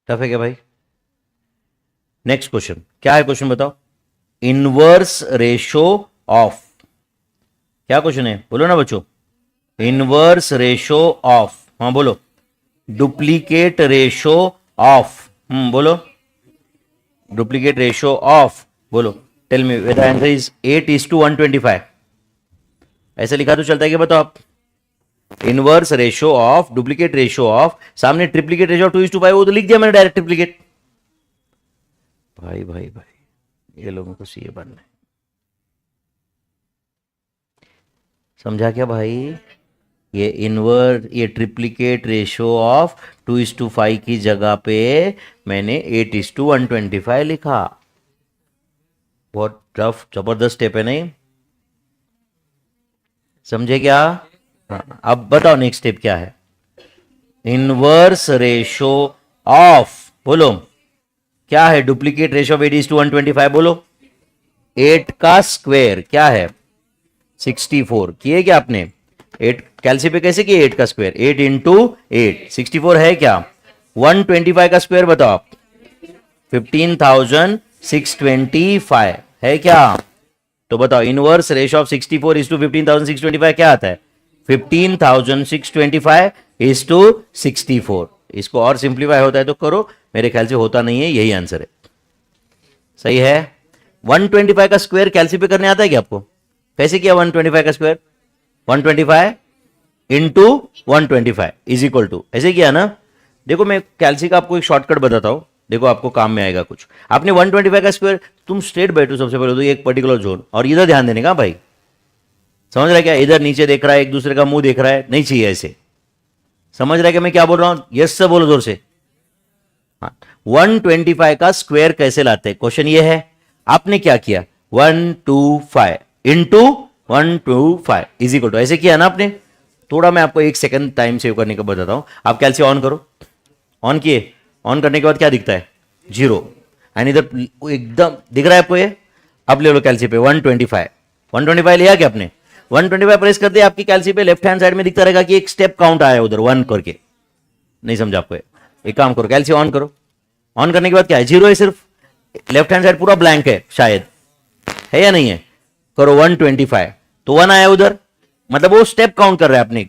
टफ है क्या भाई? नेक्स्ट क्वेश्चन क्या है? क्वेश्चन बताओ। इनवर्स रेशियो ऑफ, क्या क्वेश्चन है बोलो ना बच्चों? इनवर्स रेशियो ऑफ, हाँ बोलो। डुप्लीकेट रेशियो ऑफ, बोलो। डुप्लीकेट रेशियो ऑफ, बोलो। Tell me whether answer is 8:125। ऐसे लिखा तो चलता है कि बताओ आप। Inverse ratio of, duplicate ratio of, सामने ट्रिप्लीकेट रेशियो ऑफ 2:5, वो तो लिख दिया मैंने डायरेक्ट ट्रिप्लीकेट। भाई भाई भाई ये लोगों को सीए बनना है, समझा क्या भाई? ये इनवर्स, ये ट्रिप्लीकेट रेशियो ऑफ 2:5 की जगह पे मैंने 8:125 लिखा। बहुत टफ जबरदस्त स्टेप है नहीं? समझे क्या? हाँ, अब बताओ नेक्स्ट स्टेप क्या है? इनवर्स रेशियो ऑफ, बोलो क्या है? डुप्लीकेट रेशियो ऑफ 8:125, बोलो। 8 का स्क्वायर क्या है? 64 किए क्या आपने? 8 कैलसी पे कैसे किए? 8 का स्क्वायर, 8 इंटू 8 64 है क्या? 125 का स्क्वायर बताओ आप। 15,625 है क्या? तो बताओ inverse ratio of 64 is to 15,625 क्या आता है? 15,625 इज टू 64। इसको और सिंप्लीफाई होता है तो करो, मेरे ख्याल से होता नहीं है, यही आंसर है। सही है। 125 का स्क्वायर कैलसी पे करने आता है क्या आपको? कैसे किया 125 का square? 125 into 125 is equal to, ऐसे किया ना? देखो मैं कैलसी का आपको एक शॉर्टकट बताता हूं, देखो आपको काम में आएगा कुछ। आपने 125 का स्क्वायर, तुम स्ट्रेट बैठो सबसे पहले तो एक पर्टिकुलर जोन, और इधर ध्यान देने का भाई, समझ रहा है क्या? इधर नीचे देख रहा है, एक दूसरे का मुंह देख रहा है, नहीं चाहिए ऐसे। समझ रहा है क्या मैं क्या बोल रहा हूं? यस से बोलो जोर से। हाँ, 125 का स्क्वायर कैसे लाते हैं, क्वेश्चन ये है। आपने क्या किया? 125 इंटू 125 इज इक्वल टू, ऐसे किया ना आपने? थोड़ा मैं आपको 1 सेकंड टाइम सेव करने का बताता हूं। आप कैलसी ऑन करो, ऑन किए, ऑन करने के बाद क्या दिखता है? 0। एंड इधर एकदम दिख रहा है आपको ये। अब ले लो कैलसी पे 125, 125 लिया क्या आपने? 125 प्रेस कर दिया, आपकी कैलसी पे लेफ्ट हैंड साइड में दिखता रहेगा कि एक स्टेप काउंट आया उधर 1 करके। नहीं समझा आपको? एक काम करो, कैलसी ऑन करो, ऑन करने के बाद क्या है? 0 है सिर्फ, लेफ्ट हैंड साइड पूरा ब्लैंक है, शायद है या नहीं है? करो 125, तो 1 आया उधर, मतलब वो स्टेप काउंट कर रहा है। आपने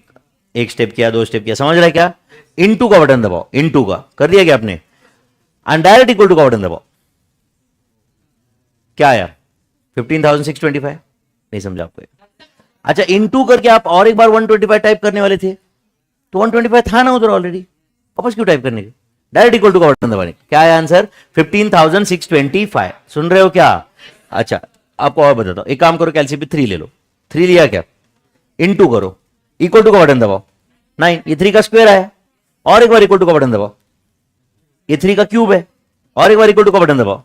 एक स्टेप किया, 2 स्टेप किया, समझ रहा है क्या? इनटू का बटन दबाओ, इनटू का कर दिया क्या आपने? एंड डायरेक्ट इक्वल टू का बटन दबाओ, क्या आया? 15,625। नहीं समझा आपको? अच्छा इनटू करके आप और एक बार 125 टाइप करने वाले थे, तो 125 था ना उधर ऑलरेडी, वापस क्यों टाइप करने के? डायरेक्ट इक्वल टू का बटन दबाने। क्या है आंसर? 15,625। सुन रहे हो क्या? अच्छा आपको और बताता हूं, एक काम करो, कैलसी पे 3 ले लो, 3 लिया क्या, इनटू करो, इक्वल टू का बटन दबाओ, 9, ये 3 का स्क्वायर आया, और एक बार इक्वल टू का बटन दबाओ, ये 3 का क्यूब है, और एक बार इक्वल टू का बटन दबाओ,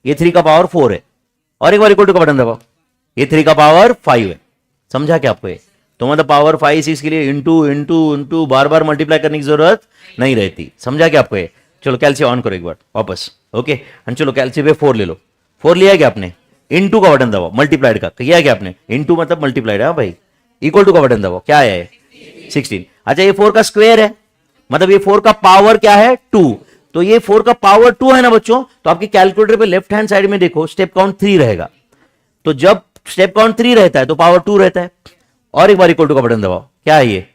ये 3 का पावर 4 है, और एक बार इक्वल टू का बटन दबाओ, ये 3 का पावर 5 है। समझा क्या आपको ये? तो मतलब पावर 5 इसके लिए इंटू इंटू इंटू बार बार मल्टीप्लाई करने की जरूरत नहीं रहती। समझा क्या आपको ये? चलो कैलसी ऑन करो एक बार वापस, ओके, एंड चलो कैलसी पे 4 ले लो, 4 लिया क्या आपने, इनटू का बटन दबाओ, मल्टीप्लाइड का किया क्या आपने, इनटू मतलब मल्टीप्लाइड है भाई, इक्वल टू का बटन दबाओ, क्या है 16। अच्छा ये 4 का स्क्वायर है, मतलब ये 4 का पावर क्या है 2, तो ये 4 का पावर 2 है ना बच्चों, तो आपके कैलकुलेटर पे लेफ्ट हैंड साइड में देखो स्टेप काउंट 3 रहेगा, तो जब स्टेप काउंट 3 रहता है तो पावर 2 रहता है, और एक बार इक्वल टू का बटन दबाओ, क्या है ये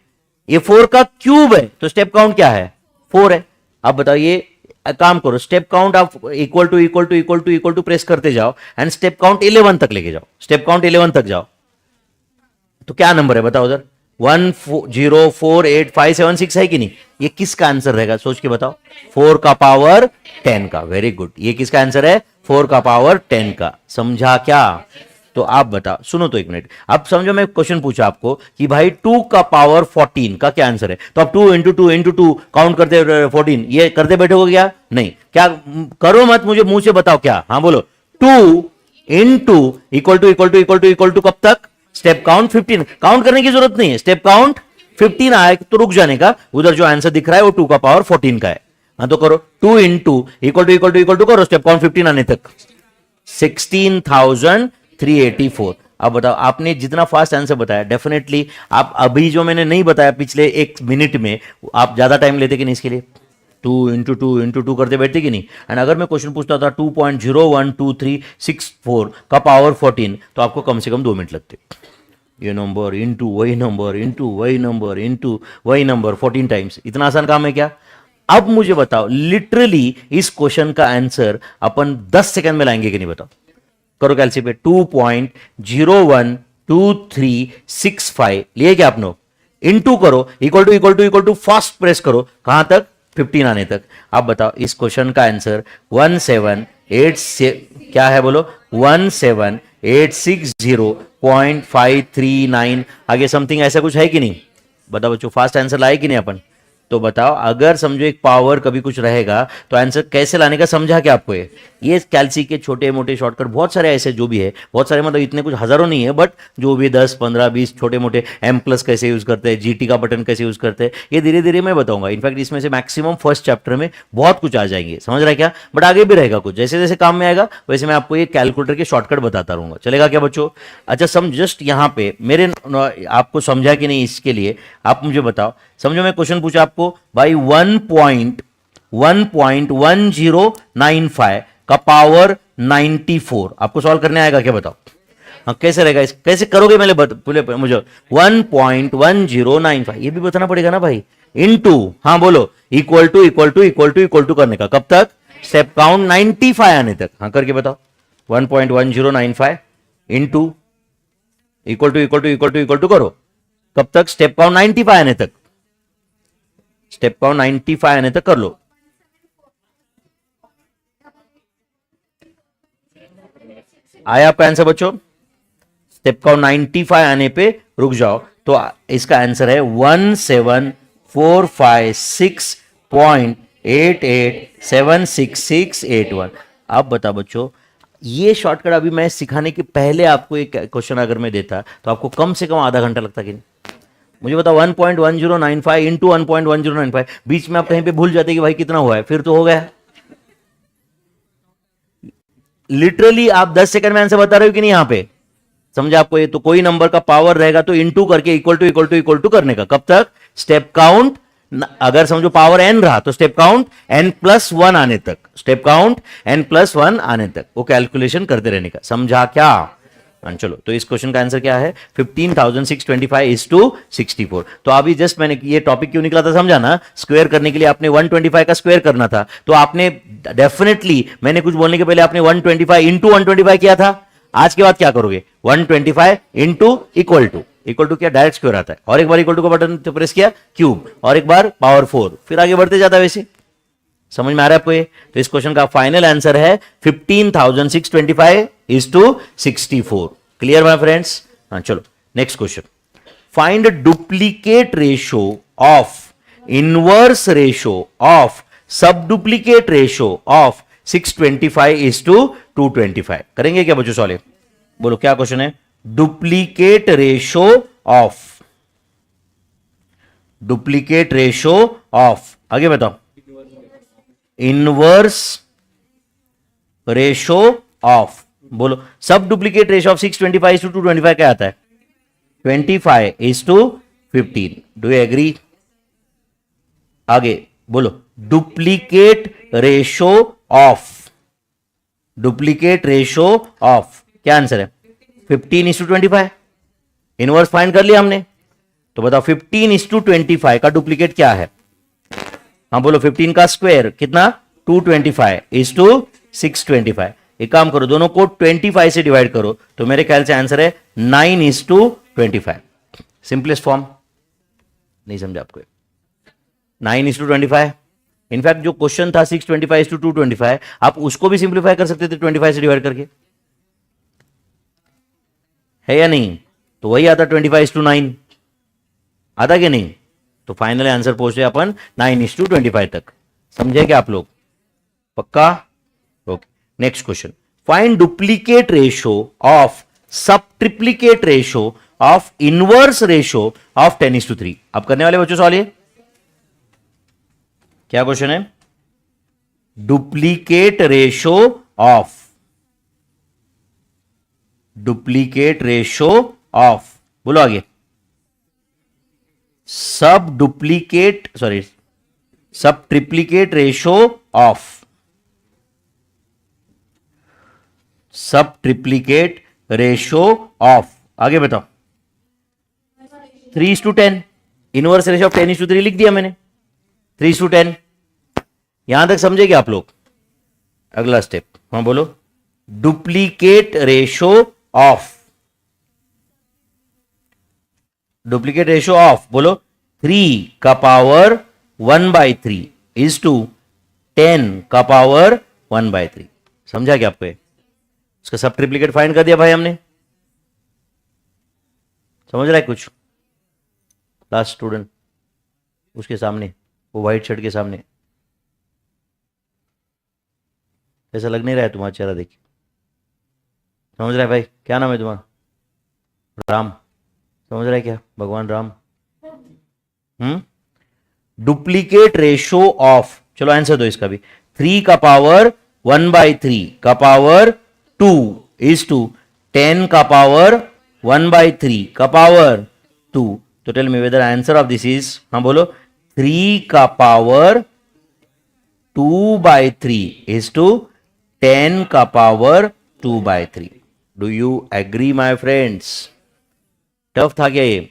4 का क्यूब है, तो स्टेप काउंट क्या है 4 है। अब बताओ ये काम करो, स्टेप काउंट आप equal to equal to equal to equal to press करते जाओ एंड स्टेप काउंट 11 तक लेके जाओ, स्टेप काउंट 11 तक जाओ, तो क्या नंबर है बताओ उधर, 1 0 4 8 5 7 6 है कि नहीं, ये किसका आंसर रहेगा सोच के बताओ, 4 का पावर 10 का, वेरी गुड, ये किसका आंसर है 4 का पावर 10 का। समझा क्या? तो आप बताओ, सुनो तो एक मिनट, अब समझो मैं क्वेश्चन पूछा आपको कि भाई 2 का पावर 14 का क्या आंसर है, तो आप 2 इंटू 2 इंटू 2 काउंट करते 14, ये करते बैठोगे क्या? नहीं, क्या करो मत, मुझे मुंह से बताओ क्या, हाँ बोलो, 2 into equal to equal to equal to equal to कब तक, स्टेप काउंट 15, काउंट करने की जरूरत नहीं है, स्टेप काउंट 15 आए तो रुक जाने का, उधर जो आंसर दिख रहा है वो 2 का पावर 14 का है। हाँ तो करो 2 into equal to equal to equal to करो, स्टेप काउंट 15 आने तक 16,384। अब बताओ, आपने जितना फास्ट आंसर बताया, डेफिनेटली आप अभी जो मैंने नहीं बताया पिछले 1 मिनट में, आप ज्यादा टाइम लेते कि नहीं इसके लिए, 2 इंटू 2 इंटू 2 करते बैठते कि नहीं, एंड अगर मैं क्वेश्चन पूछता था 2.012364 का पावर 14, तो आपको कम से कम 2 मिनट लगते, ये नंबर इंटू वही नंबर इंटू वही नंबर इंटू वही नंबर 14 टाइम्स, इतना आसान काम है क्या? अब मुझे बताओ, लिटरली इस क्वेश्चन का आंसर अपन 10 सेकंड में लाएंगे कि नहीं, बताओ, करो कैलसी पे, 2.012365 लिए क्या आपने, इंटू करो equal to equal to equal to fast press करो, कहां तक, 15 आने तक। आप बताओ इस क्वेश्चन का आंसर 1786 क्या है बोलो, 17860.539 आगे समथिंग ऐसा कुछ है कि नहीं, बताओ बच्चों, फास्ट आंसर लाए कि नहीं अपन? तो बताओ, अगर समझो एक पावर कभी कुछ रहेगा तो आंसर कैसे लाने का समझा क्या आपको? ये कैलसी के छोटे मोटे शॉर्टकट बहुत सारे ऐसे जो भी है, बहुत सारे, मतलब इतने कुछ हजारों नहीं है, बट जो भी 10 15 20 छोटे मोटे, एम प्लस कैसे यूज करते हैं, जीटी का बटन कैसे यूज करते हैं, ये धीरे धीरे मैं बताऊंगा। इनफैक्ट इसमें से मैक्सिमम फर्स्ट चैप्टर में बहुत कुछ आ जाएंगे, समझ रहा है क्या? बट आगे भी रहेगा कुछ, जैसे जैसे काम में आएगा वैसे मैं आपको ये कैलकुलेटर के शॉर्टकट बताता रहूंगा, चलेगा क्या बच्चों? अच्छा जस्ट यहाँ पे मेरे आपको समझा कि नहीं, इसके लिए आप मुझे बताओ, समझो मैं क्वेश्चन पूछा आपको भाई 1.1095 का पावर 94, आपको सॉल्व करने आएगा क्या, बताओ? हाँ कैसे रहेगा, कैसे करोगे मुझे 1.1095 ये भी बताना पड़ेगा ना भाई, इनटू, हाँ बोलो, equal to equal to equal to equal to करने का, कब तक, स्टेप काउंट 95 आने तक, हाँ करके बताओ, 1.1095 into equal to equal to equal to equal to करो, कब तक, स्टेप काउंट 95 आने तक, स्टेप काउंट 95 आने तक कर लो। आया आपका आंसर बच्चों? स्टेप काउंट 95 आने पे रुक जाओ, तो इसका आंसर है 17456.887681। अब बता बच्चों, ये शॉर्टकट अभी मैं सिखाने के पहले आपको एक क्वेश्चन अगर मैं देता तो आपको कम से कम आधा घंटा लगता कि नहीं? मुझे बताओ, 1.1095 इंटू 1.1095, बीच में आप कहीं पे भूल जाते कि भाई कितना हुआ है, फिर तो हो गया। लिटरली आप 10 सेकंड में आंसर बता रहे हो कि नहीं यहां पे, समझा आपको? ये तो कोई नंबर का पावर रहेगा तो इंटू करके equal to equal to equal to करने का, कब तक, स्टेप काउंट, अगर समझो पावर n रहा तो स्टेप काउंट n+1 आने तक, स्टेप काउंट n+1 आने तक वो कैलकुलेशन करते रहने का, समझा क्या? चलो, तो इस क्वेश्चन का आंसर क्या है, 15,625:64। तो अभी जस्ट मैंने ये टॉपिक क्यों निकला था समझा ना, स्क्वायर करने के लिए आपने 125 का स्क्वायर करना था, तो आपने डेफिनेटली, मैंने कुछ बोलने के पहले आपने 125 इंटू 125 किया था, आज के बाद क्या करोगे, 125 इंटू इक्वल टू क्या, डायरेक्ट स्क्वायर आता है, और एक बार इक्वल टू का बटन तो प्रेस किया, क्यूब, और एक बार पावर 4, फिर आगे बढ़ते जाता है। वैसे समझ में आ रहा है आपको ये? तो इस क्वेश्चन का फाइनल आंसर है 15,625 is to 64. Clear my friends? हाँ चलो next question. Find duplicate ratio of inverse ratio of sub duplicate ratio of 625 is to 225. करेंगे क्या बच्चों सॉल्व? बोलो क्या क्वेश्चन है? Duplicate ratio of, duplicate ratio of, आगे बताओ, इनवर्स रेशो ऑफ. बोलो sub duplicate ratio of 625 is to 225 क्या आता है? 25 is to 15. Do you agree? आगे बोलो duplicate ratio of, duplicate ratio of क्या आंसर है? 15 इज टू 25. इनवर्स फाइंड कर लिया हमने, तो बताओ 15 इज टू 25 का डुप्लीकेट क्या है? हाँ बोलो 15 का स्क्वायर कितना? 225 इज टू 625. एक काम करो, दोनों को 25 से डिवाइड करो, तो मेरे ख्याल से आंसर है 9 इज टू 25. Simplest form. नहीं समझा आपको? 9 इज टू 25. इनफैक्ट जो क्वेश्चन था 625 इज टू 225, आप उसको भी सिंप्लीफाई कर सकते थे 25 से डिवाइड करके, है या नहीं? तो वही आता 25 इज टू 9. आता कि नहीं? तो फाइनल आंसर पहुंचे अपन 9 इज टू 25 तक. समझे क्या आप लोग? पक्का? Okay. Next question. Find duplicate ratio of sub triplicate ratio of inverse ratio of 10:3. आप करने वाले बच्चों सवाल ये क्या क्वेश्चन है? Duplicate ratio of, duplicate ratio of, बोलो आगे, सब डुप्लीकेट, सॉरी सब triplicate ratio of, sub triplicate ratio of. आगे बताओ. 3:10. इनवर्स रेशो ऑफ 10:3 लिख दिया मैंने. 3:10. यहां तक समझे क्या आप लोग? अगला स्टेप. हाँ बोलो duplicate ratio of, duplicate ratio of, बोलो 3 का पावर 1/3 इज टू 10 का पावर 1/3. समझा क्या आपको? उसका सब ट्रिप्लीकेट फाइंड कर दिया भाई हमने. समझ रहा है कुछ? लास्ट स्टूडेंट उसके सामने, वो व्हाइट शर्ट के सामने. ऐसा लग नहीं रहा है तुम्हारा चेहरा देखिए. समझ रहा है भाई? क्या नाम है तुम्हारा? राम. समझ रहा है क्या? भगवान राम. डुप्लीकेट रेशो ऑफ, चलो आंसर दो इसका भी. 3 का पावर 1/3 का पावर 2 इज टू 10 का पावर 1/3 का पावर 2. तो tell me whether answer of this is, हाँ बोलो, 3 का पावर 2/3 इज टू 10 का power 2/3. Do you agree my friends? Tough था क्या ये?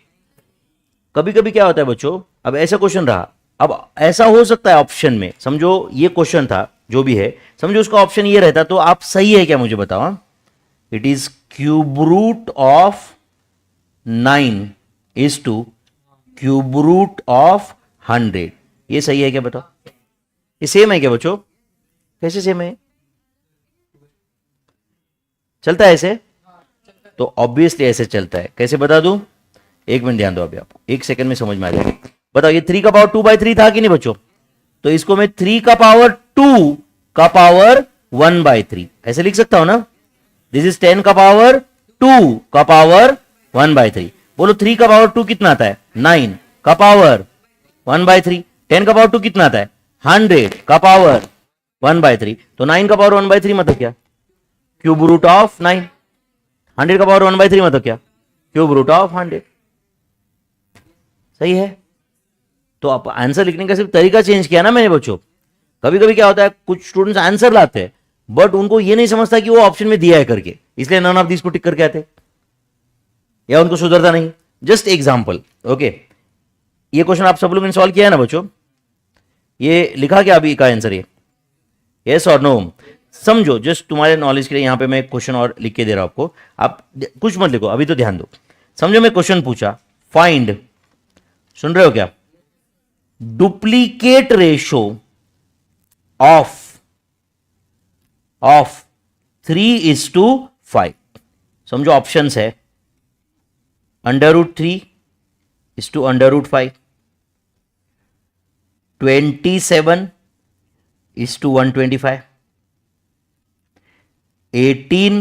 कभी कभी क्या होता है बच्चों, अब ऐसा क्वेश्चन रहा, अब ऐसा हो सकता है ऑप्शन में, समझो ये क्वेश्चन था जो भी है, समझो उसका ऑप्शन ये रहता तो आप सही है क्या मुझे बताओ. It is cube root of 9 is to cube root of 100. ये सही है क्या बताओ? ये सेम है क्या बच्चों? कैसे सेम है? चलता है ऐसे? तो ऑब्वियसली ऐसे चलता है. कैसे बता दूं? एक मिनट ध्यान दो, अभी आपको 1 सेकंड में समझ में आ जाएगा. बताओ ये 3 का पावर 2/3 था कि नहीं बच्चों? तो इसको मैं 3 का पावर 2 का पावर 1/3 ऐसे लिख सकता हूं ना. दिस इज 10 का पावर 2 का पावर 1/3. बोलो 3 का पावर 2 कितना आता है? 9 का पावर 1/3. 10 का पावर 2 कितना आता है? 100 का पावर 1/3. तो 9 का पावर 1/3 मतलब क्या? Cube root of 9. 100 का पावर 1/3 मतलब क्या? Cube root of 100. सही है? तो आप आंसर लिखने का सिर्फ तरीका चेंज किया ना मैंने बच्चों. कभी कभी क्या होता है, कुछ स्टूडेंट्स आंसर लाते हैं बट उनको ये नहीं समझता कि वो ऑप्शन में दिया है करके, इसलिए नन ऑफ दिस को टिक करके आते, या उनको सुधरता नहीं. Just example. ओके, ये क्वेश्चन आप सब लोगों ने सॉल्व किया है ना बच्चों? ये लिखा क्या अभी का आंसर? ये यस और नो? समझो, जस्ट तुम्हारे नॉलेज के लिए यहां पे मैं क्वेश्चन और लिख के दे रहा हूं आपको. आप कुछ मत लिखो अभी, तो ध्यान दो. समझो मैं क्वेश्चन पूछा, फाइंड, सुन रहे हो क्या? Duplicate ratio of 3:4. 5. समझो ऑप्शंस है √3 is to √5, 27 is to 125, 18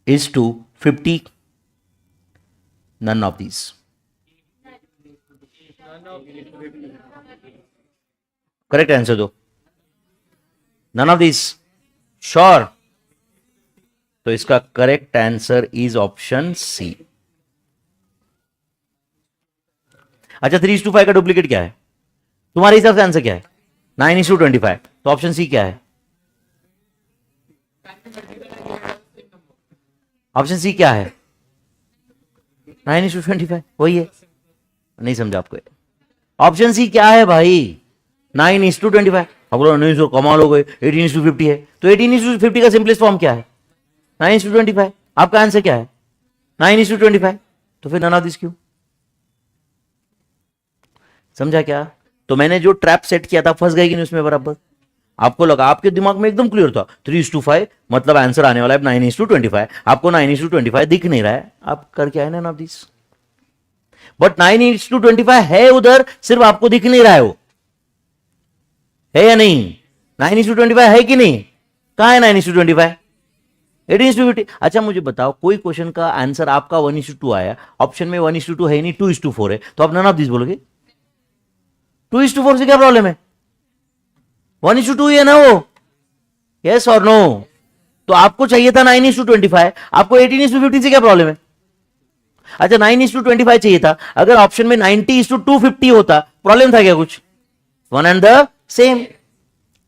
is to 50. None of these. Correct answer दो. None of this. श्योर. तो इसका correct answer is option c. अच्छा, 3:5 का डुप्लीकेट क्या है तुम्हारे हिसाब से? आंसर क्या है? 9:25. तो ऑप्शन सी क्या है? ऑप्शन सी क्या है? 9:25. वही है. नहीं समझा आपको? ऑप्शन सी क्या है भाई? 9:25. अब बोलो नहीं सर कमाल हो गए, 18:50 है. तो 18:50 का सिंपलेस्ट फॉर्म क्या है? 9:25. आपका आंसर क्या है? 9:25. तो फिर नन ऑफ दिस क्यों? समझा क्या? तो मैंने जो ट्रैप सेट किया था फंस गई कि नहीं उसमें बराबर? आपको लगा, आपके दिमाग में एकदम क्लियर था 3:5 मतलब आंसर आने वाला है 9:25. आपको 9:25 दिख नहीं रहा है. आप करके आए नन ऑफ दिस. बट 9:25 है उधर, सिर्फ आपको दिख नहीं रहा है. वो है या नहीं? 9:25 है कि नहीं? कहां है 9:25? 18:50. अच्छा मुझे बताओ, कोई क्वेश्चन का आंसर आपका 1:2 आया, ऑप्शन में 1:2 है नहीं, 2:4 है, तो आप नन ऑफ दिस बोलोगे? 2:4 से क्या प्रॉब्लम है? 1:2 ही है ना वो. यस और नो? तो आपको चाहिए था 9:25, आपको 18:50 से क्या प्रॉब्लम है? अच्छा 9:25 चाहिए था, अगर ऑप्शन में 90:250 होता, प्रॉब्लम था क्या कुछ? One and the same.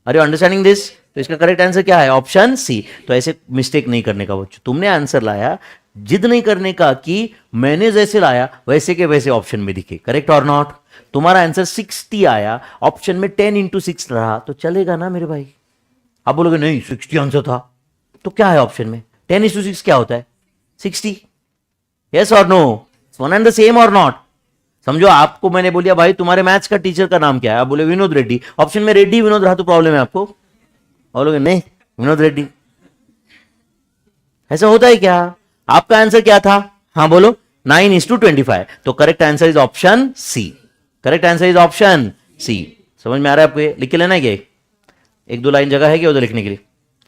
Are you understanding this? तो इसका करेक्ट आंसर क्या है? Option C. तो ऐसे मिस्टेक नहीं करने का बच्चों. तुमने आंसर लाया, जिद नहीं करने का कि मैंने जैसे लाया वैसे के वैसे ऑप्शन में दिखे. करेक्ट और नॉट? तुम्हारा आंसर 60 आया, ऑप्शन में 10x6 रहा, तो चलेगा ना मेरे भाई? आप बोलोगे नहीं 60 आंसर था, तो क्या है ऑप्शन में? 10x6 क्या होता है? 60. यस और no? One and the same और नॉट? समझो, आपको मैंने बोलिया भाई तुम्हारे मैथ्स का टीचर का नाम क्या है, आप बोले विनोद रेड्डी, ऑप्शन में रेड्डी विनोद रहा तो प्रॉब्लम है आपको? बोलोगे नहीं विनोद रेड्डी. ऐसा होता है क्या? आपका आंसर क्या था? हाँ बोलो. 9:25. तो correct answer is option C. Correct answer is option C. समझ में आ रहा है आपको? ये लिख के लेना क्या? एक दो लाइन जगह है क्या उधर लिखने के लिए?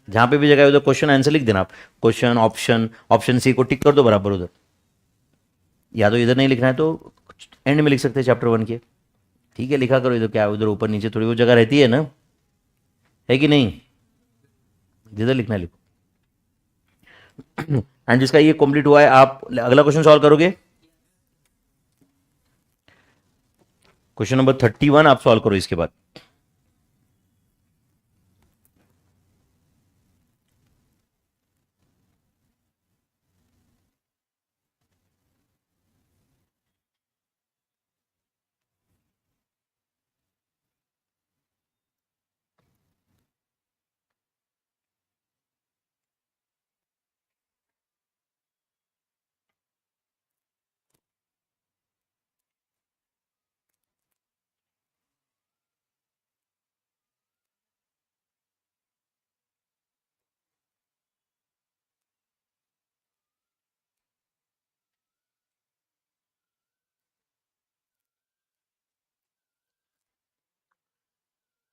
जहां पे भी जगह है उधर क्वेश्चन आंसर लिख देना आप. क्वेश्चन ऑप्शन, ऑप्शन सी को टिक कर दो बराबर उधर. या तो इधर नहीं लिखना है तो एंड में लिख सकते हैं चैप्टर 1 के. ठीक है, लिखा करो इधर. क्या उधर ऊपर नीचे थोड़ी वो जगह रहती है ना, है कि नहीं? जिधर लिखना है लिखो. एंड जिसका ये कंप्लीट हुआ है, आप अगला क्वेश्चन सॉल्व करोगे. क्वेश्चन नंबर 31 आप सॉल्व करो इसके बाद.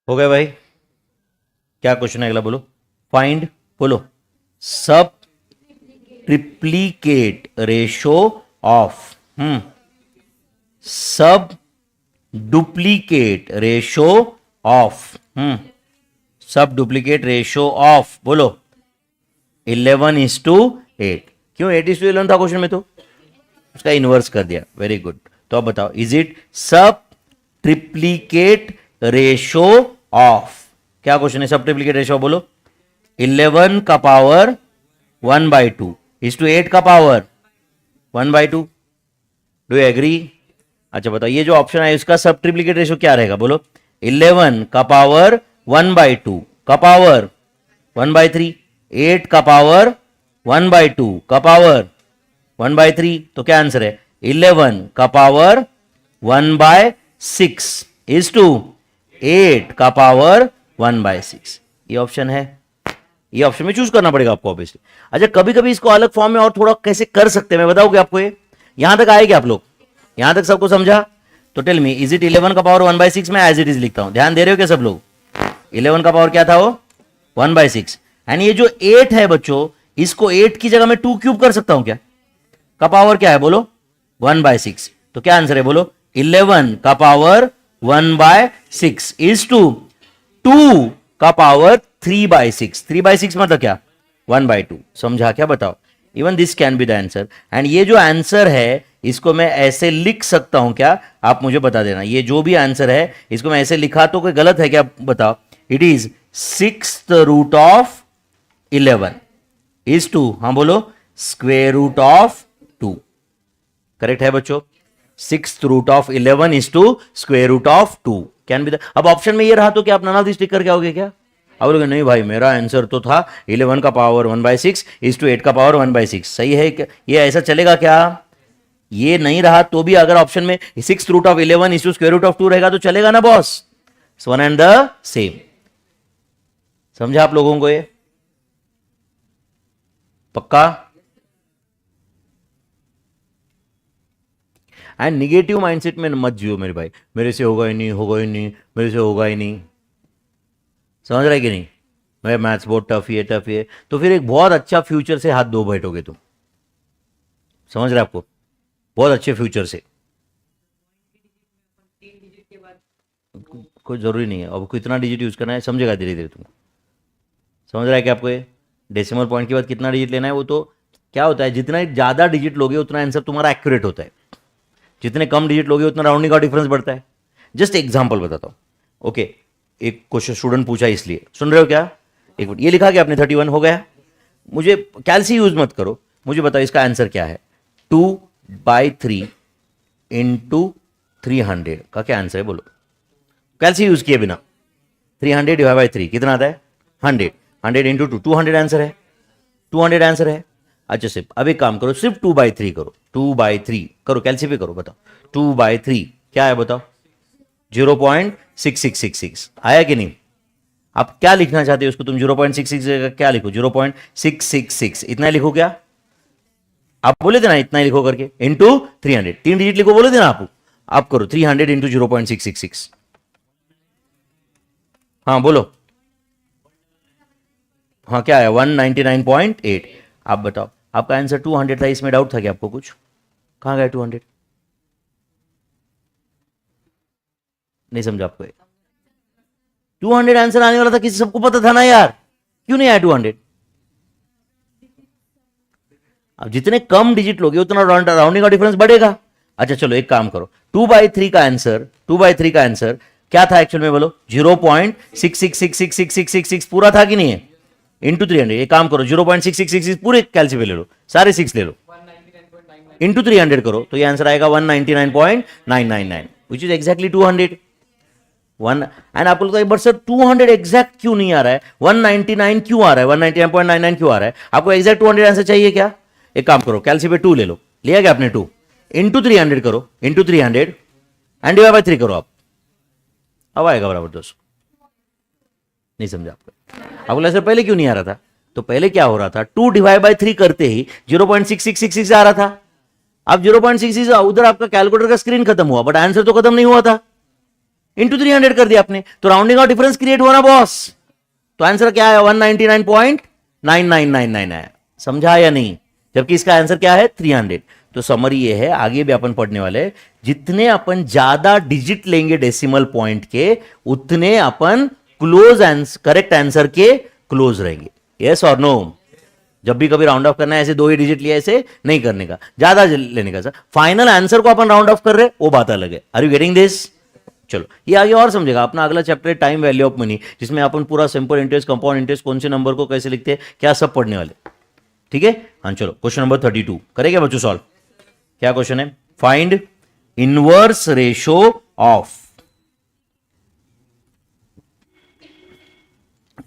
हो गया भाई? क्या क्वेश्चन है अगला बोलो. फाइंड, बोलो, सब triplicate ratio of sub duplicate ratio of sub duplicate ratio of, बोलो, 11:8. क्यों 8:11 था क्वेश्चन में? तो उसका इनवर्स कर दिया. Very good. तो अब बताओ, इज इट सब ट्रिप्लीकेट रेशो ऑफ? क्या क्वेश्चन है? सब ट्रिप्लीकेट रेशो बोलो. 11 का पावर 1/2 इज टू 8 का पावर 1/2. Do you agree? अच्छा बताओ, ये जो ऑप्शन है इसका सब ट्रिप्लीकेट रेशो क्या रहेगा? बोलो. 11 का पावर 1/2 का पावर 1/3, 8 का पावर 1/2 का पावर 1/3. तो क्या आंसर है? 11 का पावर 1/6 इज टू 8 का पावर 1/6. ये ऑप्शन है. ये ऑप्शन में चूज करना पड़ेगा आपको ऑब्वियसली। अच्छा, कभी कभी इसको अलग फॉर्म में और थोड़ा कैसे कर सकते हैं मैं बताऊंगा आपको। ये यहां तक आएगा आप लोग, यहां तक सबको समझा? तो टेल मी, इज इट 11 का पावर 1/6? मैं एज इट इज लिखता हूं, ध्यान दे रहे हो क्या सब लोग? 11 का पावर क्या था वो? 1/6। एंड ये जो 8 है बच्चों, इसको 8 की जगह में 2 क्यूब कर सकता हूं क्या? का पावर क्या है बोलो? 1/6। तो क्या आंसर है बोलो? 11 का पावर 1/6 इज टू 2 का पावर 3/6। 3/6 मतलब क्या? 1/2। समझा क्या? बताओ। Even this can be the answer. And ये जो आंसर है इसको मैं ऐसे लिख सकता हूं क्या? आप मुझे बता देना। ये जो भी आंसर है इसको मैं ऐसे लिखा तो कोई गलत है क्या? बताओ। It is 6th root of 11 is to, हाँ बोलो, स्क्वेयर रूट ऑफ 2। करेक्ट है बच्चों? 6th root of 11 is to square root of 2 can be the. अब ऑप्शन में ये रहा तो क्या आप नन ऑफ दिस टिक करके आओगे क्या? अब बोलोगे नहीं भाई मेरा आंसर तो था 11 का पावर 1/6 इज टू 8 का पावर 1/6। सही है क्या? ये ऐसा चलेगा क्या? ये नहीं रहा तो भी अगर ऑप्शन में 6th root of 11 is to square root of 2 रहेगा तो चलेगा ना boss? One and the same. समझा आप लोगों को? ये पक्का? एंड निगेटिव माइंडसेट में मत जियो मेरे भाई, मेरे से होगा ही नहीं, होगा ही नहीं, मेरे से होगा ही नहीं। समझ रहा है कि नहीं? मैं मैथ्स बहुत टफ है, टफ है, तो फिर एक बहुत अच्छा फ्यूचर से हाथ धो बैठोगे तुम। समझ रहे आपको? बहुत अच्छे फ्यूचर से। कोई जरूरी नहीं है अब कितना डिजिट यूज करना है, समझेगा धीरे धीरे तुम। समझ रहा है कि आपको ये डेसिमल पॉइंट के बाद कितना डिजिट लेना है? वो तो क्या होता है, जितना ज्यादा डिजिट लोगे उतना आंसर तुम्हारा एक्यूरेट होता है, जितने कम डिजिट लोगे उतना राउंडिंग का डिफरेंस बढ़ता है। जस्ट एग्जांपल बताता हूं। ओके, एक क्वेश्चन स्टूडेंट पूछा इसलिए, सुन रहे हो क्या? एक मिनट, ये लिखा कि आपने 31 हो गया। मुझे कैलसी यूज मत करो, मुझे बताओ इसका आंसर क्या है? 2/3 इंटू 300 का क्या आंसर है बोलो? कैलसी यूज किए बिना 300 डिवाइड बाई 3 कितना आता है? 100। 100 इंटू 2, 200 आंसर है। 200 आंसर है। अच्छा सिर्फ अब एक काम करो, सिर्फ 2/3 करो, 2/3 करो, कैलसी पे करो, बताओ 2/3 क्या है बताओ? 0.6666 आया कि नहीं? आप क्या लिखना चाहते हो उसको? तुम 0.66 क्या लिखो? 0.666 इतना लिखो क्या? आप बोले थे ना इतना ही लिखो करके, इंटू 300, 3 डिजिट लिखो बोले थे ना आप करो 300 इंटू 0.666। हाँ बोलो। हाँ क्या है? 199.8। आप बताओ, आपका आंसर 200 था, इसमें डाउट था क्या आपको कुछ? कहां गया 200? नहीं समझा आपको? 200 आंसर आने वाला था, किसी सबको पता था ना यार, क्यों नहीं आया 200? अब जितने कम डिजिट लोगे उतना राउंडिंग का डिफरेंस बढ़ेगा। अच्छा चलो एक काम करो, 2/3 का आंसर, 2/3 का आंसर क्या था एक्चुअल में बोलो? 0.66666666 पूरा था कि नहीं है? इंटू 300। एक काम करो, 0.6666 पूरे कैलसी पे ले लो, सारे 6 ले लो, इंटू 300 करो तो ये आंसर आएगा 199.999 विच इज एक्जैक्टली 200। एंड आप लोग एक बार सर 200 एग्जैक्ट क्यों नहीं आ रहा है? 199 क्यों आ रहा है? 199.99 क्यों आ रहा है? आपको एग्जैक्ट 200 आंसर चाहिए क्या? एक काम करो, कैलसी पे 2 ले लो, लिया क्या आपने? 2 इंटू 300 करो, इंटू 300 एंड डिवाइड बाय 3 करो आप, अब आएगा बराबर 200। नहीं समझा आपको? आपको लगा सर पहले क्यों नहीं आ रहा था? तो पहले क्या हो रहा था, 2 डिवाइड बाय 3 करते ही 0.6666 आ रहा था। अब 0.66 उधर आपका कैलकुलेटर का स्क्रीन खत्म हुआ, बट आंसर तो खत्म नहीं हुआ था। इंटू 300 कर दिया आपने, तो राउंडिंग का डिफरेंस क्रिएट हुआ ना बॉस। तो आंसर क्या है? 199.9999 आया। समझा या नहीं? जबकि इसका आंसर क्या है? 300। तो समरी ये है, आगे भी अपन पढ़ने वाले, जितने अपन ज्यादा डिजिट लेंगे डेसिमल पॉइंट के उतने अपन क्लोज आंसर, करेक्ट आंसर के क्लोज रहेंगे। यस और नो? जब भी कभी राउंड ऑफ करना है ऐसे 2 ही डिजिट लिया, ऐसे नहीं करने का, ज्यादा लेने का। सर फाइनल आंसर को अपन राउंड ऑफ कर रहे, वो बात अलग है। Are you getting this? चलो ये आगे और समझेगा। अपना अगला chapter time value of money, जिसमें अपन पूरा सिंपल इंटरेस्ट, कंपाउंड इंटरेस्ट, कौन से नंबर को कैसे लिखते हैं, क्या सब पढ़ने वाले। ठीक है? हाँ चलो क्वेश्चन नंबर 32 करेंगे बच्चों सॉल्व। क्या क्वेश्चन है? Find inverse ratio of,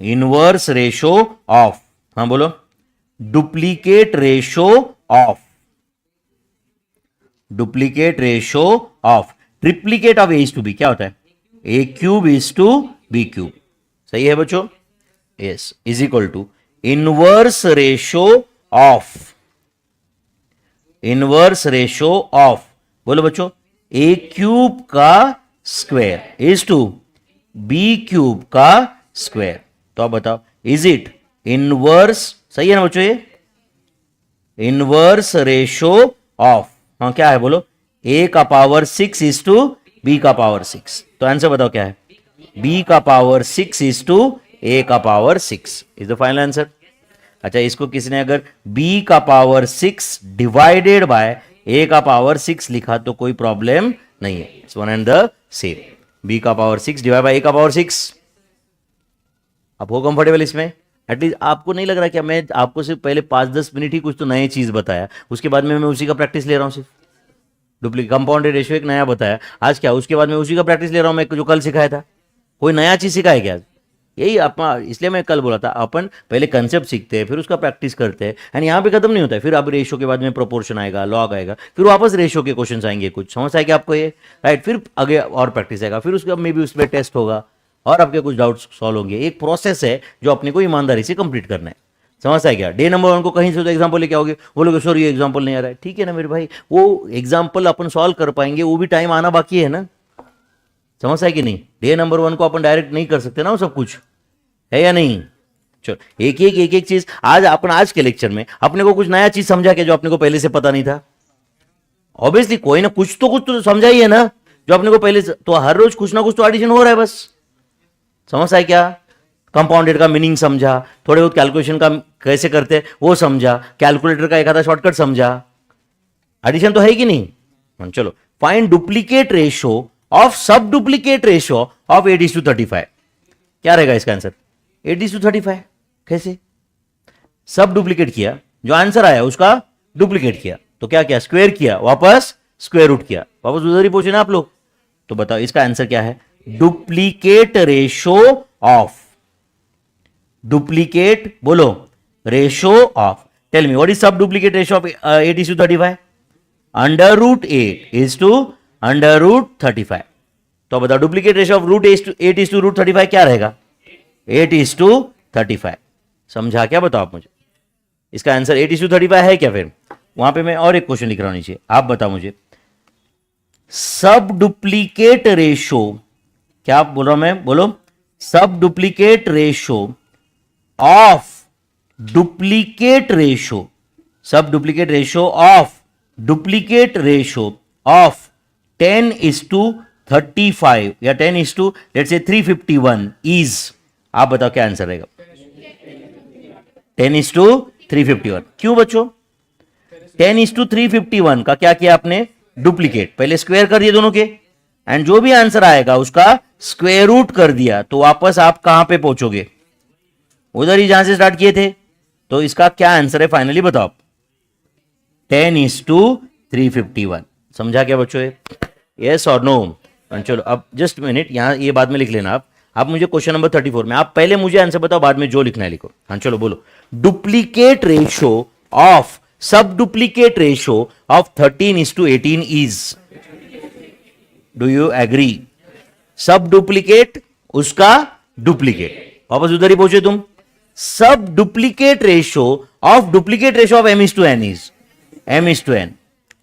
inverse ratio of, हाँ बोलो, duplicate ratio of, duplicate ratio of triplicate of a is to b. क्या होता है? A cube is to b cube. सही है बच्चों? Yes, is equal to inverse ratio of, inverse ratio of, बोलो बच्चों, ए क्यूब का square is to b cube का स्क्वायर। तो आप बताओ, इज इट इनवर्स, सही है ना बच्चों ये, इनवर्स रेशो ऑफ, हाँ क्या है बोलो, ए का पावर 6 इज टू बी का पावर 6। तो आंसर बताओ क्या है, बी का पावर 6 इज टू ए का power 6 is the final answer. अच्छा, इसको किसी ने अगर b का पावर 6 डिवाइडेड बाय a का पावर 6 लिखा तो कोई प्रॉब्लम नहीं है, it's one and the same. b का पावर 6 डिवाइड बाय a का पावर 6। आप हो कंफर्टेबल इसमें? एटलीस्ट आपको नहीं लग रहा क्या मैं आपको सिर्फ पहले 5-10 मिनट ही कुछ तो नई चीज बताया, उसके बाद में मैं उसी का प्रैक्टिस ले रहा हूं सिर्फ। डुप्लीकेट कंपाउंडेड रेशियो एक नया बताया आज, क्या उसके बाद में उसी का प्रैक्टिस ले रहा हूं मैं जो कल सिखाया था। कोई नया चीज सिखाया क्या? यही अपन, इसलिए मैं कल बोला था अपन पहले कंसेप्ट सीखते हैं फिर उसका प्रैक्टिस करते हैं, एंड यहाँ पे खत्म नहीं होता है। फिर अब रेशो के बाद में प्रोपोर्शन आएगा, लॉग आएगा, फिर वापस रेशो के क्वेश्चन आएंगे, कुछ समझ आएगा आपको ये, राइट? फिर आगे और प्रैक्टिस आएगा, फिर उसका मे बी उसमें टेस्ट होगा और आपके कुछ डाउट्स सॉल्व होंगे। एक प्रोसेस है जो अपने को ईमानदारी से कंप्लीट करना है, समझ आया क्या? डे नंबर 1 को कहीं से तो एग्जाम्पल लेके आओगे, बोलोगे सर ये एग्जाम्पल नहीं आ रहा है, ठीक है ना मेरे भाई, वो एग्जाम्पल अपन सॉल्व कर पाएंगे, वो भी टाइम आना बाकी है ना, समझ आया कि नहीं? डे नंबर 1 को अपन डायरेक्ट नहीं कर सकते ना वो सब कुछ, है या नहीं? चलो एक एक चीज आज अपन, आज के लेक्चर में अपने को कुछ नया चीज समझा के जो अपने को पहले से पता नहीं था। ऑब्वियसली कोई ना कुछ तो समझा ही है ना जो अपने को पहले से, तो हर रोज कुछ ना कुछ तो एडिशन हो रहा है बस, समझ आया क्या? कंपाउंडेड का मीनिंग समझा, थोड़े बहुत कैलकुलेशन का कैसे करते हैं वो समझा, कैलकुलेटर का एक आधा शॉर्टकट समझा, एडिशन तो है कि नहीं? चलो, find duplicate ratio of sub duplicate ratio of 8:35। क्या रहेगा इसका आंसर? 8:35। कैसे? सब डुप्लीकेट किया, जो आंसर आया उसका डुप्लीकेट किया, तो क्या किया? स्क्वायर किया, वापस स्क्वायर रूट किया, वापस उधर ही पहुंचे ना आप लोग। तो बताओ इसका आंसर क्या है? डुप्लीकेट रेशो ऑफ, डुप्लीकेट बोलो, ratio of, tell me what is sub duplicate ratio of 8:35? Under root 8 is to under root 35। तो बताओ duplicate ratio of root 8 is to root 35 क्या रहेगा? 8:35। समझा क्या? बताओ आप मुझे, इसका आंसर 8:35 है क्या? फिर वहां पे मैं और एक क्वेश्चन लिख रहा हूं नीचे, आप बताओ मुझे, सब डुप्लीकेट रेशो, क्या बोल रहा हूं मैं, बोलो, sub duplicate ratio of duplicate ratio, sub duplicate ratio of duplicate ratio of 10:35 या 10 लेट्स से 351 इज, आप बताओ क्या आंसर रहेगा? 10:351। क्यों बच्चों? 10:351 का क्या किया आपने? डुप्लीकेट, पहले स्क्वायर कर दिए दोनों के, एंड जो भी आंसर आएगा उसका स्क्वायर रूट कर दिया, तो वापस आप कहां पे पहुंचोगे? उधर ही जहां से स्टार्ट किए थे। तो इसका क्या आंसर है फाइनली बताओ आप? 10:351। समझा क्या बच्चों? यस और नो? चलो अब जस्ट मिनट, यहां ये बाद में लिख लेना आप मुझे क्वेश्चन नंबर 34 में, आप पहले मुझे आंसर बताओ, बाद में जो लिखना है लिखो। हाँ चलो बोलो, duplicate ratio of sub duplicate ratio of 13:18 is, do you agree? Sub duplicate उसका डुप्लीकेट, वापस उधर ही पहुंचे तुम। सब duplicate ratio of m/n is m/n।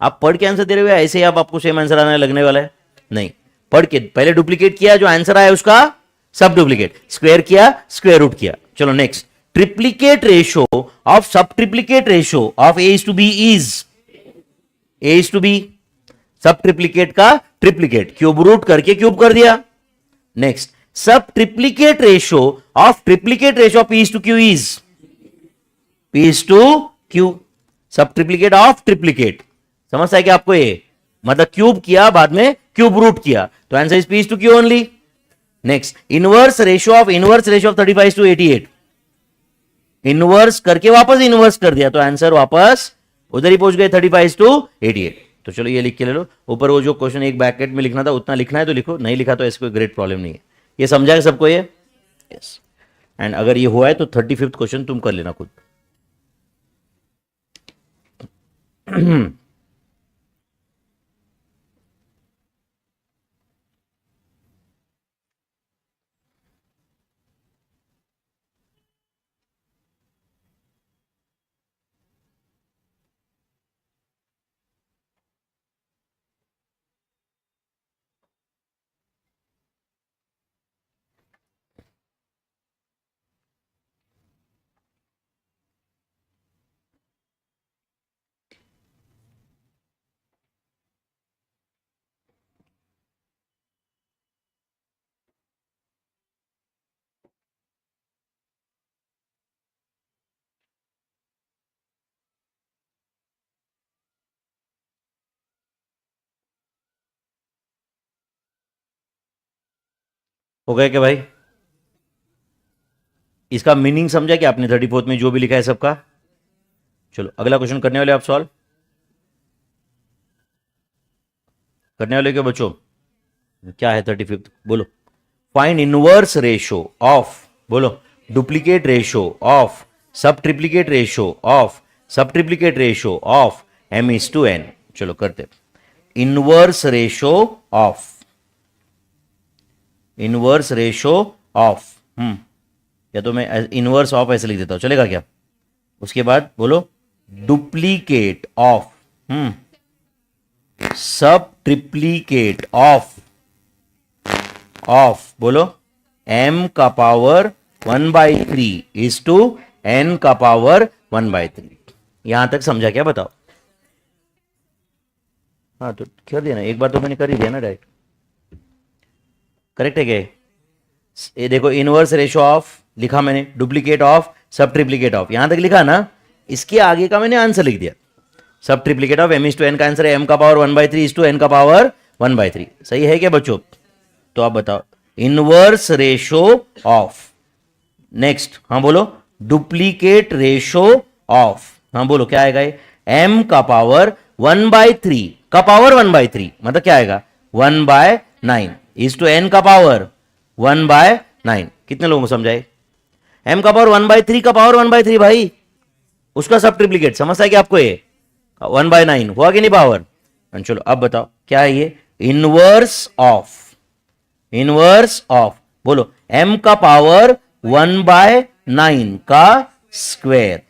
आप पढ़ के आंसर दे रहे हो ऐसे ही आपको सेम आंसर आने लगने वाला है? नहीं, पढ़ के पहले डुप्लीकेट किया, जो आंसर आया उसका सब डुप्लीकेट, स्क्वायर किया, स्क्वायर रूट किया। चलो next, triplicate ratio of sub triplicate ratio of a:b is a:b, सब ट्रिप्लीकेट का ट्रिप्लीकेट, क्यूब रूट करके क्यूब कर दिया। नेक्स्ट, सब triplicate ratio of triplicate ratio of p:q is p:q, सब ट्रिप्लीकेट ऑफ ट्रिप्लीकेट। समझ आया क्या आपको? ये मतलब क्यूब किया, बाद में क्यूब रूट किया, तो answer is p:q only. Next, inverse ratio of 35:88, inverse करके वापस इनवर्स कर दिया, तो आंसर वापस उधर ही पहुंच गए 35:88। तो चलो ये लिख के ले लो, ऊपर वो जो क्वेश्चन एक ब्रैकेट में लिखना था उतना लिखना है तो लिखो, नहीं लिखा तो ऐसे कोई ग्रेट प्रॉब्लम नहीं है। ये समझा है सबको ये? यस। एंड अगर ये हुआ है तो 35th क्वेश्चन तुम कर लेना खुद। हो गया क्या भाई? इसका मीनिंग समझा कि आपने 34th में जो भी लिखा है सबका? चलो अगला क्वेश्चन करने वाले आप सॉल्व करने वाले क्या बच्चों? क्या है 35th? बोलो. फाइंड इनवर्स रेशो ऑफ, बोलो, duplicate ratio of, sub triplicate ratio of, sub triplicate ratio of m is to n. चलो करते. Inverse ratio of, inverse ratio of, या तो मैं इनवर्स ऑफ ऐसे लिख देता हूं, चलेगा क्या? उसके बाद बोलो duplicate of, sub triplicate of, of बोलो m का पावर 1/3 इज टू n का पावर 1/3. यहां तक समझा क्या? बताओ. हाँ तो कर दिया ना, एक बार तो मैंने कर ही दिया ना डायरेक्ट. करेक्ट है क्या? ये देखो इनवर्स रेशो ऑफ लिखा मैंने, duplicate of, sub triplicate of, यहां तक लिखा ना. इसके आगे का मैंने आंसर लिख दिया. Sub triplicate of m is to n का आंसर है m का पावर 1/3 इज टू n का पावर 1/3. सही है क्या बच्चों? तो आप बताओ इनवर्स रेशो ऑफ. नेक्स्ट, हाँ बोलो डुप्लीकेट रेशो ऑफ. हाँ बोलो क्या आएगा ये? m का पावर 1/3 का पावर 1/3 मतलब क्या आएगा? 1/9 इज टू n का पावर 1/9. कितने लोगों को समझाए? m का पावर 1/3 का पावर 1/3 भाई, उसका सब ट्रिप्लीकेट. समझता है कि आपको ये 1/9 हुआ कि नहीं पावर? चलो अब बताओ क्या है ये? इनवर्स ऑफ, इनवर्स ऑफ बोलो m का पावर 1/9 का स्क्वायर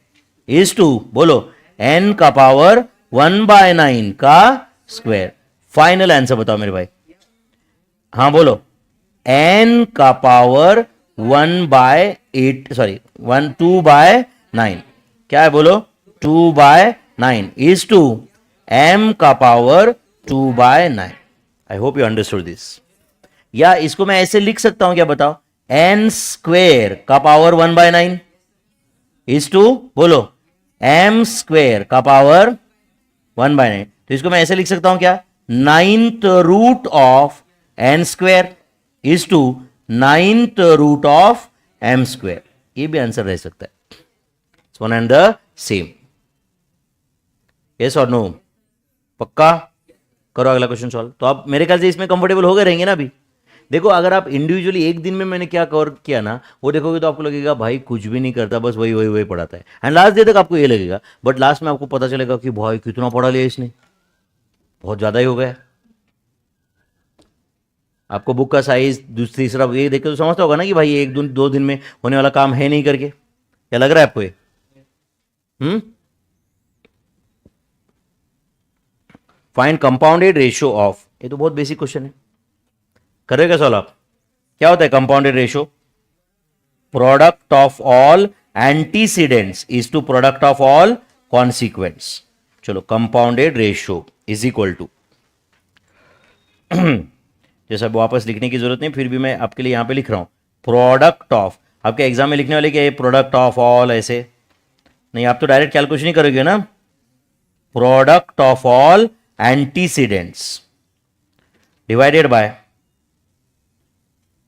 इज टू, बोलो n का पावर 1/9 का स्क्वायर. फाइनल आंसर बताओ मेरे भाई. हाँ बोलो n का पावर 1/8, सॉरी 2/9. क्या है बोलो? 2/9 इज टू m का power 2/9. I hope you understood this. या इसको मैं ऐसे लिख सकता हूं क्या? बताओ n स्क्वेयर का पावर 1/9 इज टू, बोलो m स्क्वेयर का पावर 1/9. तो इसको मैं ऐसे लिख सकता हूं क्या? 9th root of n square is to 9th root of m square. ये भी आंसर रह सकता है. It's one and the same. Yes और नो? पक्का? करो अगला क्वेश्चन सॉल्व. तो आप मेरे ख्याल से इसमें कंफर्टेबल हो गए रहेंगे ना अभी. देखो अगर आप इंडिविजुअली एक दिन में मैंने क्या कवर किया ना, वो देखोगे तो आपको लगेगा भाई कुछ भी नहीं करता, बस वही वही वही पढ़ाता है. एंड लास्ट डे तक आपको ये लगेगा, बट लास्ट में आपको पता चलेगा कि भाई कितना पढ़ा लिया इसने, बहुत ज्यादा ही हो गया. आपको बुक का साइज तीसरा ये देख के तो समझता होगा ना कि भाई एक दो दिन में होने वाला काम है नहीं करके. क्या लग रहा है आपको ये? Find compounded ratio of. ये तो बहुत बेसिक क्वेश्चन है. करेगा सॉल्व आप? क्या होता है compounded ratio? Product of all antecedents is to product of all consequence. चलो compounded ratio is equal to, जैसा वापस लिखने की जरूरत नहीं, फिर भी मैं आपके लिए यहां पे लिख रहा हूं. प्रोडक्ट ऑफ, आपके एग्जाम में लिखने वाले क्या है? प्रोडक्ट ऑफ ऑल ऐसे नहीं, आप तो डायरेक्ट कैलकुलेशन नहीं करोगे ना. Product of all antecedents divided by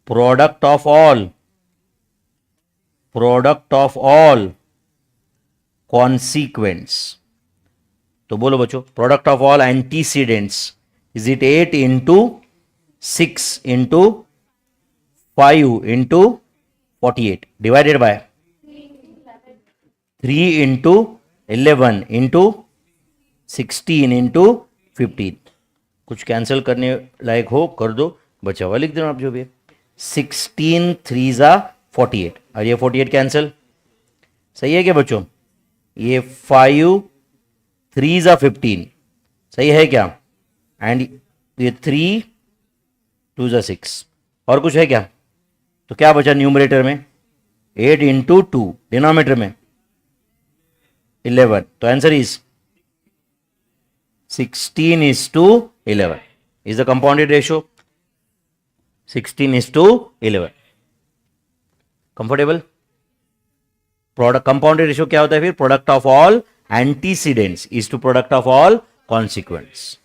product of all consequence. तो बोलो बच्चों product of all antecedents is it 8 into 6 into 5 into 48 divided by 3 into 11 into 16 into 15. कुछ कैंसिल करने लायक हो कर दो, बचा हुआ लिख देना आप जो भी है. 16 3 जा 48 और ये 48 कैंसिल. सही है क्या बच्चों? ये 5 3 जा 15 सही है क्या? एंड ये 3 2 जा 6. और कुछ है क्या? तो क्या बचा न्यूमरेटर में? 8 इंटू 2, डिनोमिनेटर में 11. तो answer is 16 is to 11 is the compounded ratio. 16 is to 11. Comfortable? Product compounded ratio क्या होता है फिर? Product of all antecedents is to product of all consequence.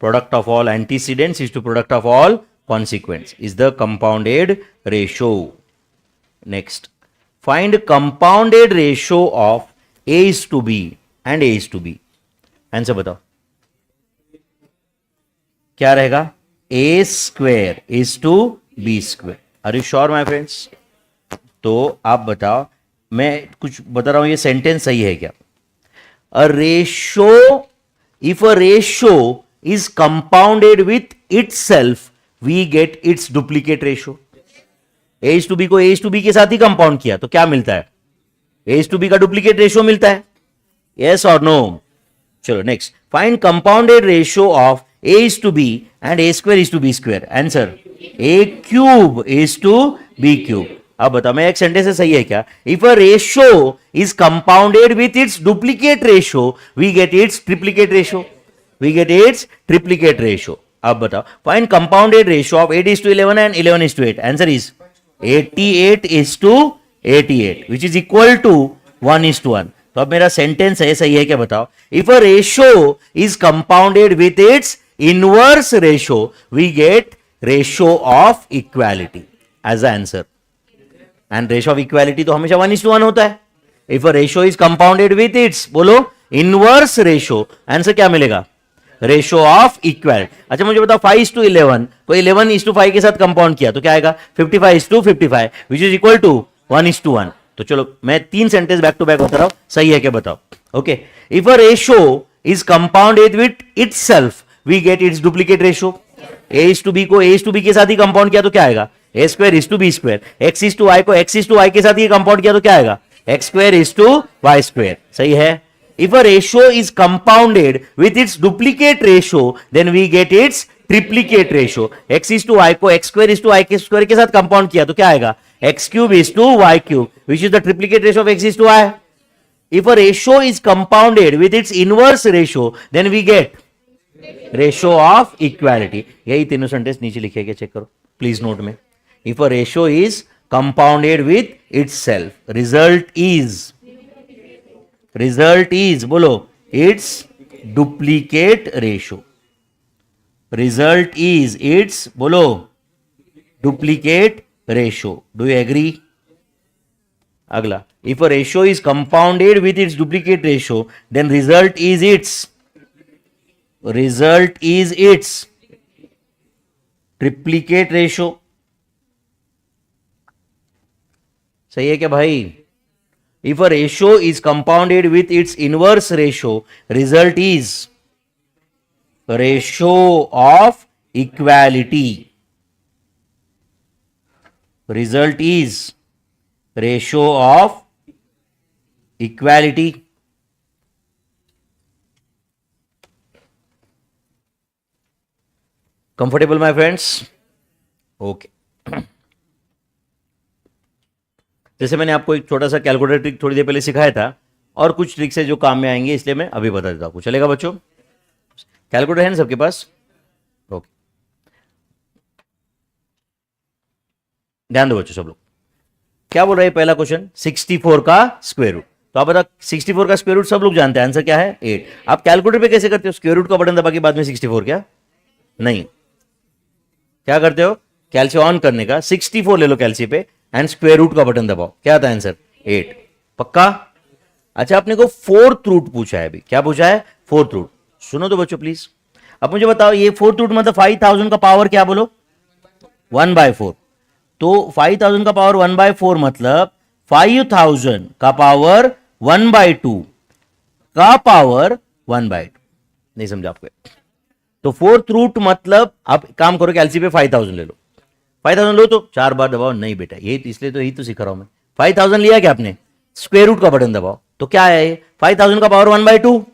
Product of all antecedents is to product of all consequence is the compounded ratio. Next, find compounded ratio of a is to b and a is to b. Answer बताओ क्या रहेगा? a square is to b square. Are you sure my friends? तो आप बताओ, मैं कुछ बता रहा हूं, ये सेंटेंस सही है क्या? A ratio, if a ratio is compounded with itself, we get its duplicate ratio. a is to b को a is to b के साथ ही कंपाउंड किया तो क्या मिलता है? a is to b का डुप्लीकेट रेशियो मिलता है. yes or no? चलो next, find compounded ratio of a is to b and a square is to b square. Answer a cube is to b cube. अब बताओ, मैं एक sentence से सही है क्या? If a ratio is compounded with its duplicate ratio, we get its triplicate ratio. We get its triplicate ratio. अब बताओ, find compounded ratio of 8 is to 11 and 11 is to 8. Answer is 88 is to 88, which is equal to 1 is to 1. तो अब मेरा sentence है सही है क्या बताओ? If a ratio is compounded with its inverse ratio, we get ratio of equality as a answer. And ratio of equality तो हमेशा 1 is to 1 होता है. If a ratio is compounded with its, बोलो, इनवर्स रेशियो, आंसर क्या मिलेगा? Ratio of equality. अच्छा मुझे बताओ, 5 is to 11 को 11 is to 5 के साथ कंपाउंड किया तो क्या आएगा? 55 is to 55, which is equal to 1 is to 1. तो चलो मैं 3 सेंटेंस बैक टू बैक बता रहा हूं, सही है क्या बताओ? Okay, if a ratio is compounded with itself, we get its duplicate ratio. a is to b को a is to b के साथ ही कंपाउंड किया तो क्या आएगा? a square is to b square. x is to y को x is to y के साथ ही कंपाउंड किया तो क्या आएगा? x square is to y square. सही है. If a ratio is compounded with its duplicate ratio, then we get its triplicate ratio. x is to y को x square is to y के square के साथ compound किया तो क्या आएगा? x cube is to y cube, which is the triplicate ratio of x is to y. If a ratio is compounded with its inverse ratio, then we get ratio of equality. यही तीनों sentence नीचे लिखे गए, check करो please note में. If a ratio is compounded with itself, result is बोलो, its duplicate ratio. Result is its, बोलो, duplicate ratio. Do you agree? अगला, if a ratio is compounded with its duplicate ratio, then result is its triplicate ratio. सही है क्या भाई? If a ratio is compounded with its inverse ratio, result is ratio of equality. Result is ratio of equality. Comfortable my friends? Okay. जैसे मैंने आपको एक छोटा सा कैलकुलेटर ट्रिक थोड़ी देर पहले सिखाया था, और कुछ ट्रिक्स है जो काम में आएंगे, इसलिए मैं अभी बता देता हूं आपको. चलेगा बच्चों? कैलकुलेटर है ना सबके पास? ओके, ध्यान दो बच्चों सब लोग. क्या बोल रहे हैं पहला क्वेश्चन? 64 का स्क्वायर रूट. तो आप बताओ 64 का स्क्वायर रूट सब लोग जानते हैं, आंसर क्या है? 8. आप कैलकुलेटर पे कैसे करते हो? स्क्वायर रूट का बटन दबा के बाद में 64 क्या? नहीं, क्या करते हो? कैलसी ऑन करने का 64 ले लो कैलसी पे एंड स्क्वायर रूट का बटन दबाओ, क्या आता है आंसर? 8. पक्का? अच्छा, आपने को फोर्थ रूट पूछा है अभी. क्या पूछा है? Fourth root. सुनो तो बच्चों प्लीज. अब मुझे बताओ, ये फोर्थ रूट मतलब 5000 का पावर क्या बोलो? 1/4. तो 5000 का पावर 1/4 मतलब 5000 का पावर 1/2 का पावर 1/2. नहीं समझा आपको? तो फोर्थ रूट मतलब आप काम करो, कैलसी पे 5000 ले लो. 5000 लो तो 4 बार दबाओ. नहीं बेटा, ये इसलिए तो यही तो सिखा रहा हूं मैं. 5000 लिया क्या आपने? स्क्वायर रूट का बटन दबाओ. तो क्या है ये? 5000 का पावर 1/2.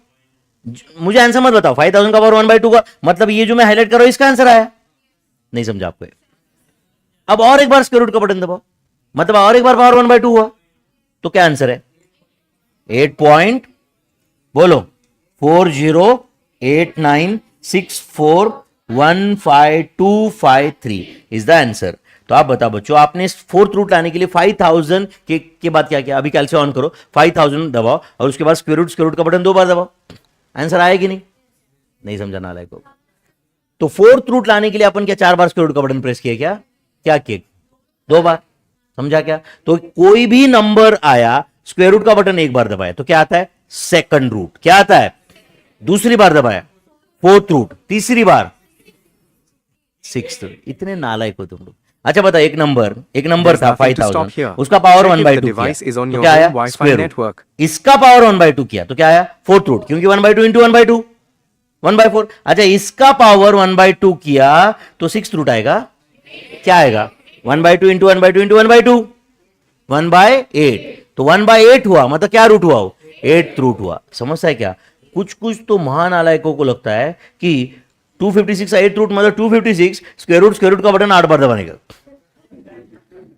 मुझे आंसर मत बताओ. 5000 का पावर 1/2 का मतलब ये जो मैं हाईलाइट कर रहा हूं इसका आंसर आया. नहीं समझा आपको? अब और एक बार स्क्वायर रूट का बटन दबाओ, मतलब और एक बार पावर 1/2 हुआ. तो क्या आंसर है? 8 पॉइंट, बोलो, 40896415253 इज द आंसर. तो आप बताओ बच्चों, आपने फोर्थ रूट लाने के लिए 5000 के बाद क्या किया? अभी कैलसी ऑन करो, 5000 दबाओ और उसके बाद स्क्वायर रूट का बटन 2 बार दबाओ. आंसर आया कि नहीं? नहीं समझा नालायक को? तो फोर्थ रूट लाने के लिए अपन क्या 4 बार स्क्वायर रूट का बटन प्रेस किया? क्या किए? 2 बार। समझा क्या? तो कोई भी नंबर आया, स्क्वायर रूट का बटन एक बार दबाया तो क्या आता है? Second root. क्या आता है? दूसरी बार दबाया फोर्थ रूट, तीसरी बार सिक्स्थ रूट। इतने नालायक हो तुम लोग। अच्छा बता, एक नंबर था 5000, उसका पावर 1/2 किया तो क्या आया? Square root. इसका पावर 1/2 किया तो क्या आया? फोर्थ रूट, क्योंकि 1/2 इंटू 1/2 1/4। अच्छा, इसका पावर 1/2 किया तो सिक्स रूट आएगा। क्या आएगा? 1/2 इंटू 1/2 इंटू 1/2 1/8। तो 1/8 हुआ, मतलब क्या रूट हुआ? 8th रूट हुआ। समझता है क्या? कुछ कुछ तो महान आलायकों को लगता है कि 256 का 8th रूट मतलब 256 स्क्वायर रूट का बटन 8 बार दबाने का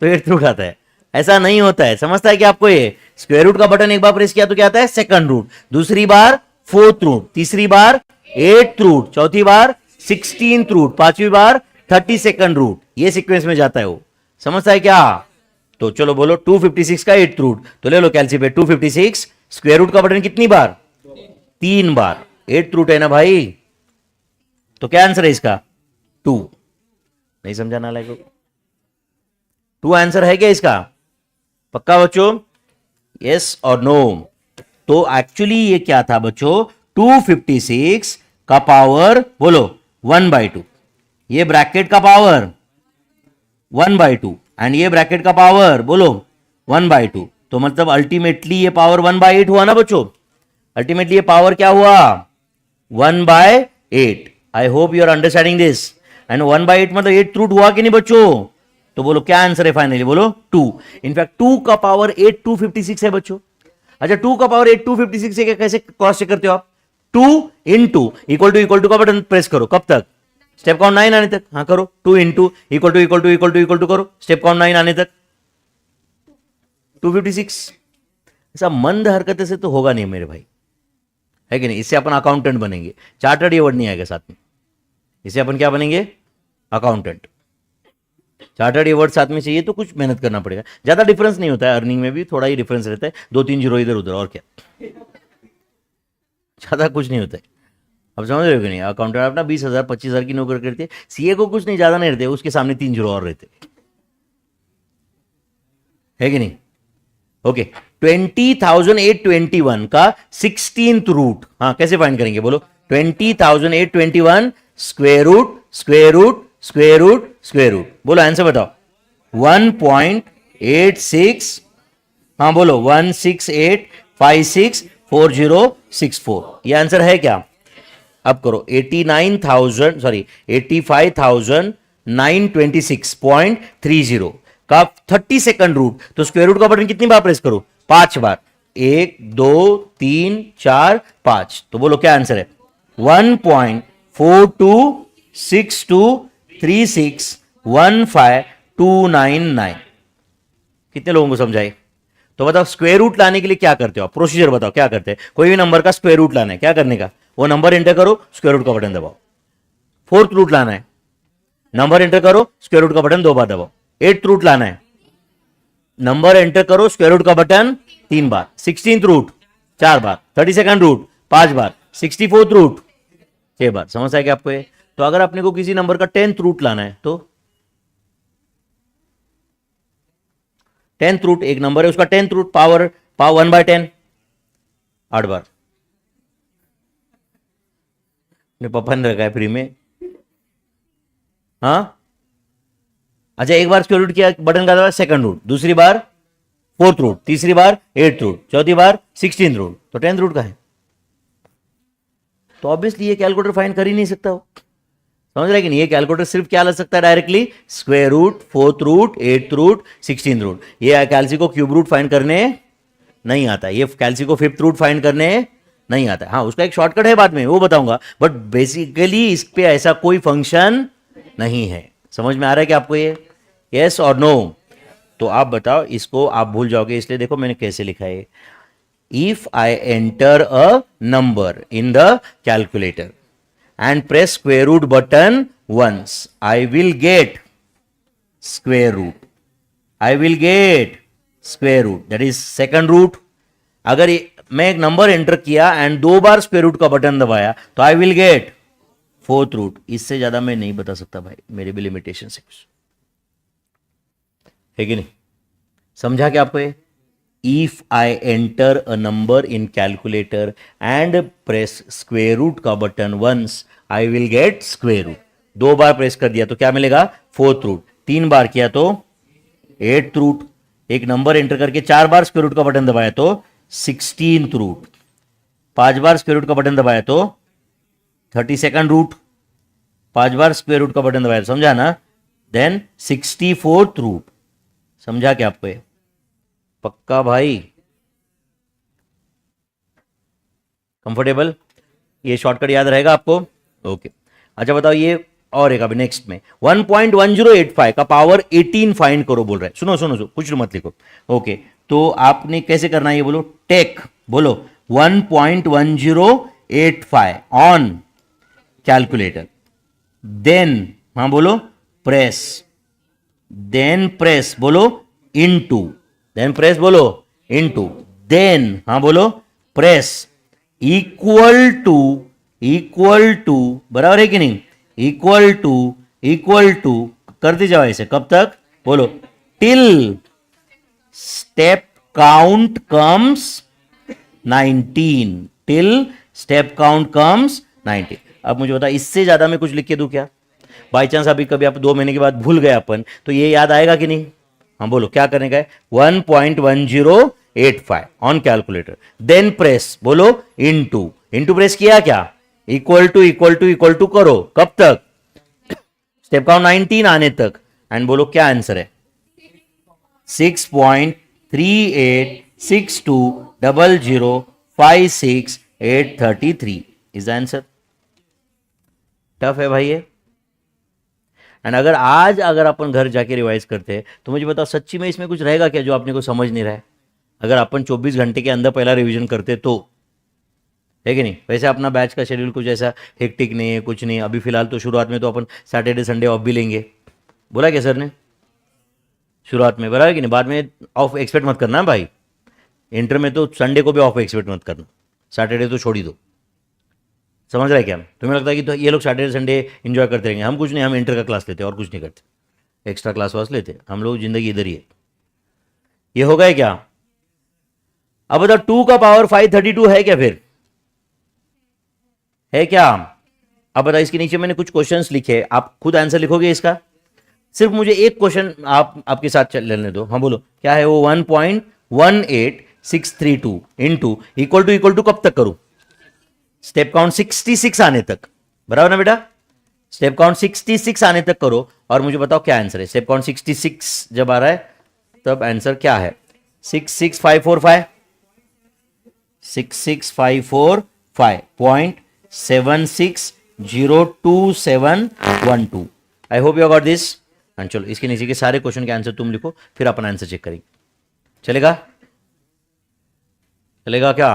तो 8th रूट आता है। ऐसा नहीं होता है। समझता है कि आपको ये स्क्वायर रूट का बटन एक बार प्रेस किया तो क्या आता है? सेकंड रूट, दूसरी बार फोर्थ रूट, तीसरी बार 8th रूट, चौथी बार 16th रूट, पांचवी बार 32nd रूट। ये सीक्वेंस में जाता है वो। समझता है क्या? तो चलो बोलो 256 का 8th रूट, तो ले लो कैलकुलेट 256 स्क्वायर रूट का बटन कितनी बार? 3 बार। 8th रूट है ना भाई, तो क्या आंसर है इसका? 2। नहीं समझा ना लाइक? 2 आंसर है क्या इसका? पक्का बच्चों? यस और नो? तो एक्चुअली ये क्या था बच्चों? 256 का पावर बोलो 1/2, ये ब्रैकेट का पावर 1/2 एंड ये ब्रैकेट का पावर बोलो 1/2। तो मतलब अल्टीमेटली ये पावर 1/8 हुआ ना बच्चों? अल्टीमेटली ये पावर क्या हुआ? 1/8। I hope you are understanding this. And 1/8 मतलब 8th रूट हुआ कि नहीं बच्चों? तो बोलो क्या आंसर है फाइनली? बोलो 2। इनफैक्ट 2 का पावर 8 256 है बच्चों। अच्छा, 2 का पावर 8 256 है, कैसे क्रॉस चेक करते हो आप? 2 इंटू इक्वल टू का बटन प्रेस करो। कब तक? स्टेप काउंट 9 आने तक। हाँ करो। 2 इंटू इक्वल टू करो, स्टेप काउंट 9 आने तक 256। ऐसा मंद हरकत से तो होगा नहीं मेरे भाई, है कि नहीं? इससे अपन अकाउंटेंट बनेंगे। चार्टर्ड ये वर्ड नहीं आएगा साथ में, इससे अपन क्या बनेंगे? अकाउंटेंट। चार्टर्ड ये वर्ड साथ में चाहिए तो कुछ मेहनत करना पड़ेगा। ज्यादा डिफरेंस नहीं होता है, अर्निंग में भी थोड़ा ही डिफरेंस रहता है, 2-3 जीरो इधर उधर, और क्या, ज्यादा कुछ नहीं होता है। अब समझ रहे हो कि नहीं? अकाउंटेंट अपना 20,000 25,000 की नौकरी करते, सीए को कुछ नहीं, ज्यादा नहीं रहते, उसके सामने 3 जीरो और रहते, है कि नहीं? ओके, 20,821 का 16th रूट, हाँ कैसे फाइंड करेंगे बोलो? 20,821 square root square root square root square root, बोलो आंसर बताओ। 1.86, हाँ बोलो 168564064, ये आंसर है क्या? अब करो 85,926.30 का 32nd रूट, तो स्क्वायर रूट का बटन कितनी बार प्रेस करो? 5 बार। 1 2 3 4 5, तो बोलो क्या आंसर है? 1.42623615,299। कितने लोगों को समझाए? तो बताओ स्क्वायर रूट लाने के लिए क्या करते हो आप? प्रोसीजर बताओ क्या करते हैं? कोई भी नंबर का स्क्वायर रूट लाना है, क्या करने का? वो नंबर एंटर करो, स्क्वायर रूट का बटन दबाओ। फोर्थ रूट लाना है, नंबर एंटर करो, स्क्वायर रूट का बटन 2 बार दबाओ। 8th रूट लाना है, नंबर एंटर करो, स्क्वायर रूट का बटन 3 बार। 16th रूट 4 बार, 32nd रूट 5 बार, 64th रूट 6 बार। समझ आएगा आपको ये? तो अगर अपने को किसी नंबर का 10th रूट लाना है तो 10th रूट एक नंबर है, उसका 10th रूट पावर 1/10, 8 बार। पापा ने रखा है फ्री में, हाँ। अच्छा, एक बार स्क्वायर रूट किया, बटन का दबाया, सेकंड रूट, दूसरी बार फोर्थ रूट, तीसरी बार 8th रूट, चौथी बार 16th रूट, तो 10th रूट का है। तो ऑब्वियसली ये कैलकुलेटर फाइंड कर ही नहीं सकता वो। समझ रहे कि नहीं? ये कैलकुलेटर सिर्फ क्या ला सकता है directly? Square root, fourth root, 8th root, 16th root. ये कैल्सी को क्यूब रूट फाइंड करने नहीं आता, ये कैल्सी को 5th रूट फाइंड करने नहीं आता। हाँ, उसका एक शॉर्टकट है, बाद में वो बताऊंगा, बट बेसिकली इस पे ऐसा कोई फंक्शन नहीं है। समझ में आ रहा है कि आपको ये? यस और नो? तो आप बताओ, इसको आप भूल जाओगे, इसलिए देखो मैंने कैसे लिखा है। If I enter a number in the calculator and press square root button once, I will get square root. I will get square root, that is second root. अगर मैं एक नंबर एंटर किया एंड 2 बार square root का button दबाया तो I will get fourth root, इससे ज्यादा मैं नहीं बता सकता भाई, मेरे भी लिमिटेशन है कुछ, है कि नहीं? समझा क्या आपको ये? If I enter a number in calculator and press square root का button once, I will get square root. दो बार प्रेस कर दिया तो क्या मिलेगा? Fourth root. तीन बार किया तो एट्थ रूट। एक नंबर एंटर करके चार बार स्क्वेयर रूट का बटन दबाया तो 16th रूट। पांच बार स्क्वेयर रूट का बटन दबाया तो 32nd रूट। पांच बार स्क्वेयर रूट का बटन दबाया तो, समझा ना? Then 64th root. समझा क्या आपको ये? पक्का भाई? कंफर्टेबल? ये शॉर्टकट याद रहेगा आपको? ओके। अच्छा बताओ ये, और एक अभी नेक्स्ट में 1.1085 का पावर 18 फाइंड करो बोल रहा है। सुनो सुनो सुनो, कुछ मत लिखो। ओके, तो आपने कैसे करना है ये बोलो। टेक, बोलो 1.1085 ऑन कैलकुलेटर, देन, हाँ बोलो, प्रेस, देन प्रेस बोलो इनटू, देन प्रेस बोलो इनटू, देन, हाँ बोलो, प्रेस इक्वल टू, बराबर है कि नहीं? इक्वल टू करते जाओ ऐसे, कब तक? बोलो, till step count comes 19, till step count comes 19। अब मुझे बता, इससे ज्यादा मैं कुछ लिख के दूं क्या? बाई चांस अभी कभी आप 2 महीने के बाद भूल गए अपन, तो ये याद आएगा कि नहीं? हाँ बोलो, क्या करने का है? 1.1085 ऑन कैलकुलेटर, देन प्रेस, बोलो इनटू, इनटू प्रेस किया क्या? इक्वल टू करो, कब तक? स्टेप काउंट 19 आने तक। एंड बोलो क्या आंसर है? 6.38620056,833 इज द आंसर। टफ है भाई ये। एंड अगर आज अगर अपन घर जाके रिवाइज करते हैं तो मुझे बताओ सच्ची में इसमें कुछ रहेगा क्या जो आपने को समझ नहीं रहा है? अगर अपन 24 घंटे के अंदर पहला रिवीजन करते तो, है कि नहीं? वैसे अपना बैच का शेड्यूल कुछ ऐसा हेक्टिक नहीं है, कुछ नहीं। अभी फिलहाल तो शुरुआत में तो अपन सैटरडे संडे ऑफ भी लेंगे, बोला क्या सर ने? शुरुआत में बराबर है कि नहीं? बाद में ऑफ एक्सपेक्ट मत करना भाई। इंटर में तो संडे को भी ऑफ एक्सपेक्ट मत करना, सैटरडे तो छोड़ ही दो। समझ रहा है क्या? तुम्हें लगता है कि तो ये लोग सैटरडे संडे इंजॉय करते रहेंगे? हम कुछ नहीं, हम इंटर का क्लास लेते हैं और कुछ नहीं करते, एक्स्ट्रा क्लास वास लेते, हम लोग जिंदगी इधर ही है। ये हो गए क्या? अब बताओ 2 का पावर 532 है क्या? फिर है क्या? अब बताओ, इसके नीचे मैंने कुछ क्वेश्चंस लिखे, आप खुद आंसर लिखोगे इसका? सिर्फ मुझे एक क्वेश्चन आप आपके साथ चल लेने दो। हाँ बोलो, क्या है वो? 1.18632 इंटू इक्वल टू कब तक करूं? स्टेप काउंट 66 आने तक, बराबर ना बेटा? स्टेप काउंट 66 आने तक करो और मुझे बताओ क्या आंसर है। स्टेप काउंट 66 जब आ रहा है तब आंसर क्या है? 66545, 66545.760271 आई hope you got this. And चलो इसके नीचे के सारे क्वेश्चन के आंसर तुम लिखो, फिर अपन आंसर चेक करेंगे। चलेगा? चलेगा क्या?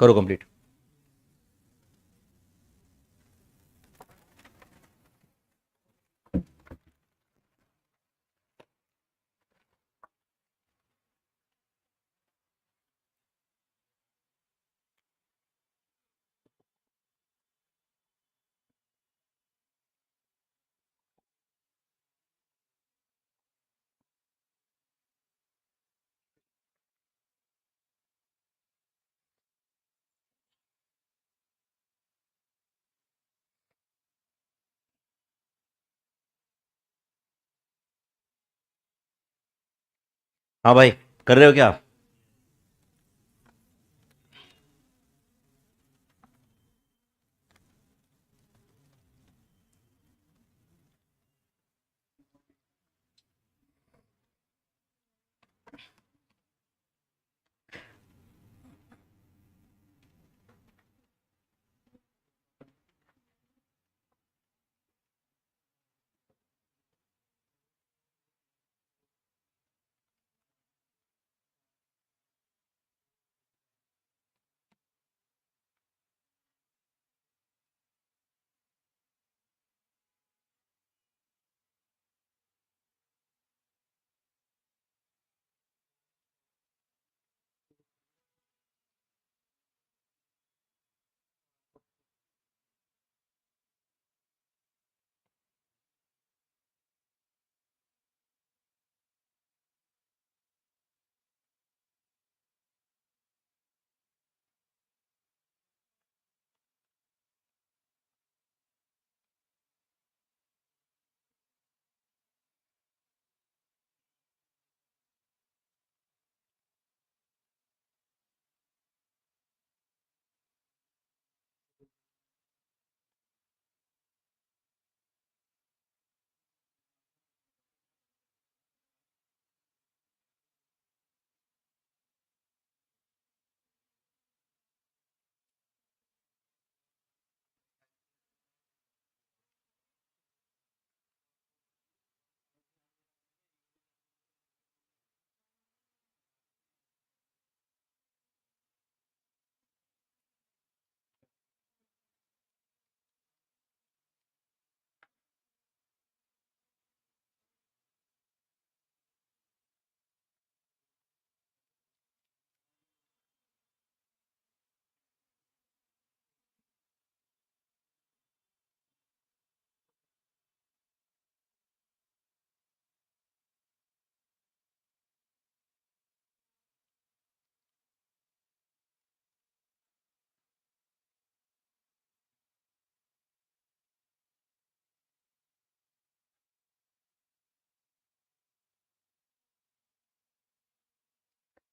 करो कंप्लीट। हाँ भाई, कर रहे हो क्या?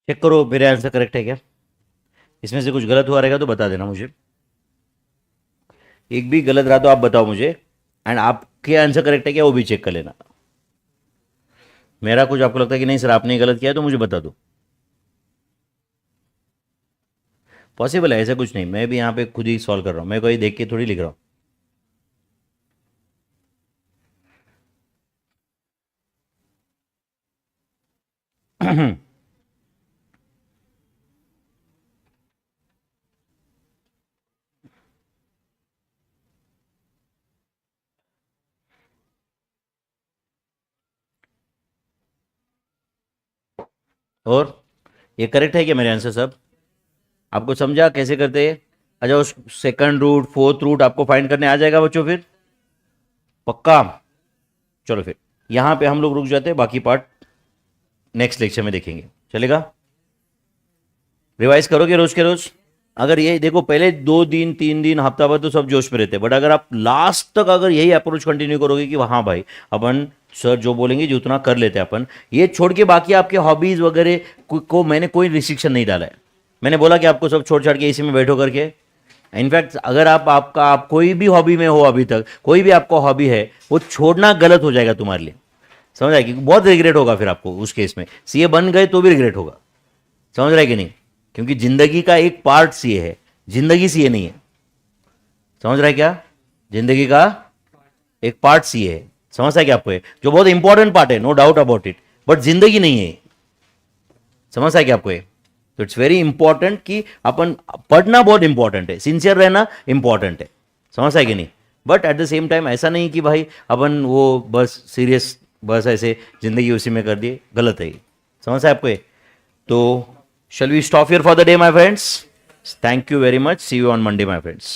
चेक करो मेरे आंसर करेक्ट है क्या, इसमें से कुछ गलत हुआ रहेगा तो बता देना मुझे, एक भी गलत रहा तो आप बताओ मुझे, एंड आपके आंसर करेक्ट है क्या वो भी चेक कर लेना। मेरा कुछ आपको लगता है कि नहीं सर आपने गलत किया है तो मुझे बता दो। पॉसिबल है, ऐसा कुछ नहीं, मैं भी यहाँ पे खुद ही सॉल्व कर रहा हूँ, मैं कोई देख के थोड़ी लिख रहा हूँ। और ये करेक्ट है क्या मेरे आंसर सब, आपको समझा कैसे करते हैं? अच्छा उस सेकंड रूट फोर्थ रूट आपको फाइंड करने आ जाएगा बच्चों फिर, पक्का? चलो फिर यहाँ पे हम लोग रुक जाते हैं, बाकी पार्ट नेक्स्ट लेक्चर में देखेंगे, चलेगा? रिवाइज करोगे रोज के रोज? अगर ये देखो पहले 2 दिन 3 दिन हफ्ता भर तो सब जोश में रहते हैं, बट अगर आप लास्ट तक अगर यही अप्रोच कंटिन्यू करोगे कि हाँ भाई अपन सर जो बोलेंगे जो उतना कर लेते हैं अपन, ये छोड़ के बाकी आपके हॉबीज वगैरह को मैंने कोई रिस्ट्रिक्शन नहीं डाला है। मैंने बोला कि आपको सब छोड़ छाड़ के इसी में बैठो करके। इनफैक्ट अगर आप कोई भी हॉबी में हो, अभी तक कोई भी आपको हॉबी है वो छोड़ना गलत हो जाएगा तुम्हारे लिए, समझ आए कि बहुत रिग्रेट होगा फिर आपको उस केस में, सीए बन गए तो भी रिग्रेट होगा, समझ रहा है कि नहीं? क्योंकि जिंदगी का एक पार्ट सीए है, जिंदगी सीए नहीं है, समझ रहा है क्या? जिंदगी का एक पार्ट सीए है, समझता है क्या आपको? जो बहुत इंपॉर्टेंट पार्ट है, no doubt about it, but जिंदगी नहीं है, समझता है क्या आपको? तो इट्स वेरी इंपॉर्टेंट कि अपन पढ़ना बहुत इंपॉर्टेंट है, सिंसियर रहना इंपॉर्टेंट है, समझता है कि नहीं? But at the same time ऐसा नहीं कि भाई अपन वो बस सीरियस बस ऐसे जिंदगी उसी में कर दिए, गलत है ये, समझता है आपको? तो shall we stop here for the day my friends? Thank you very much, see you on Monday my friends.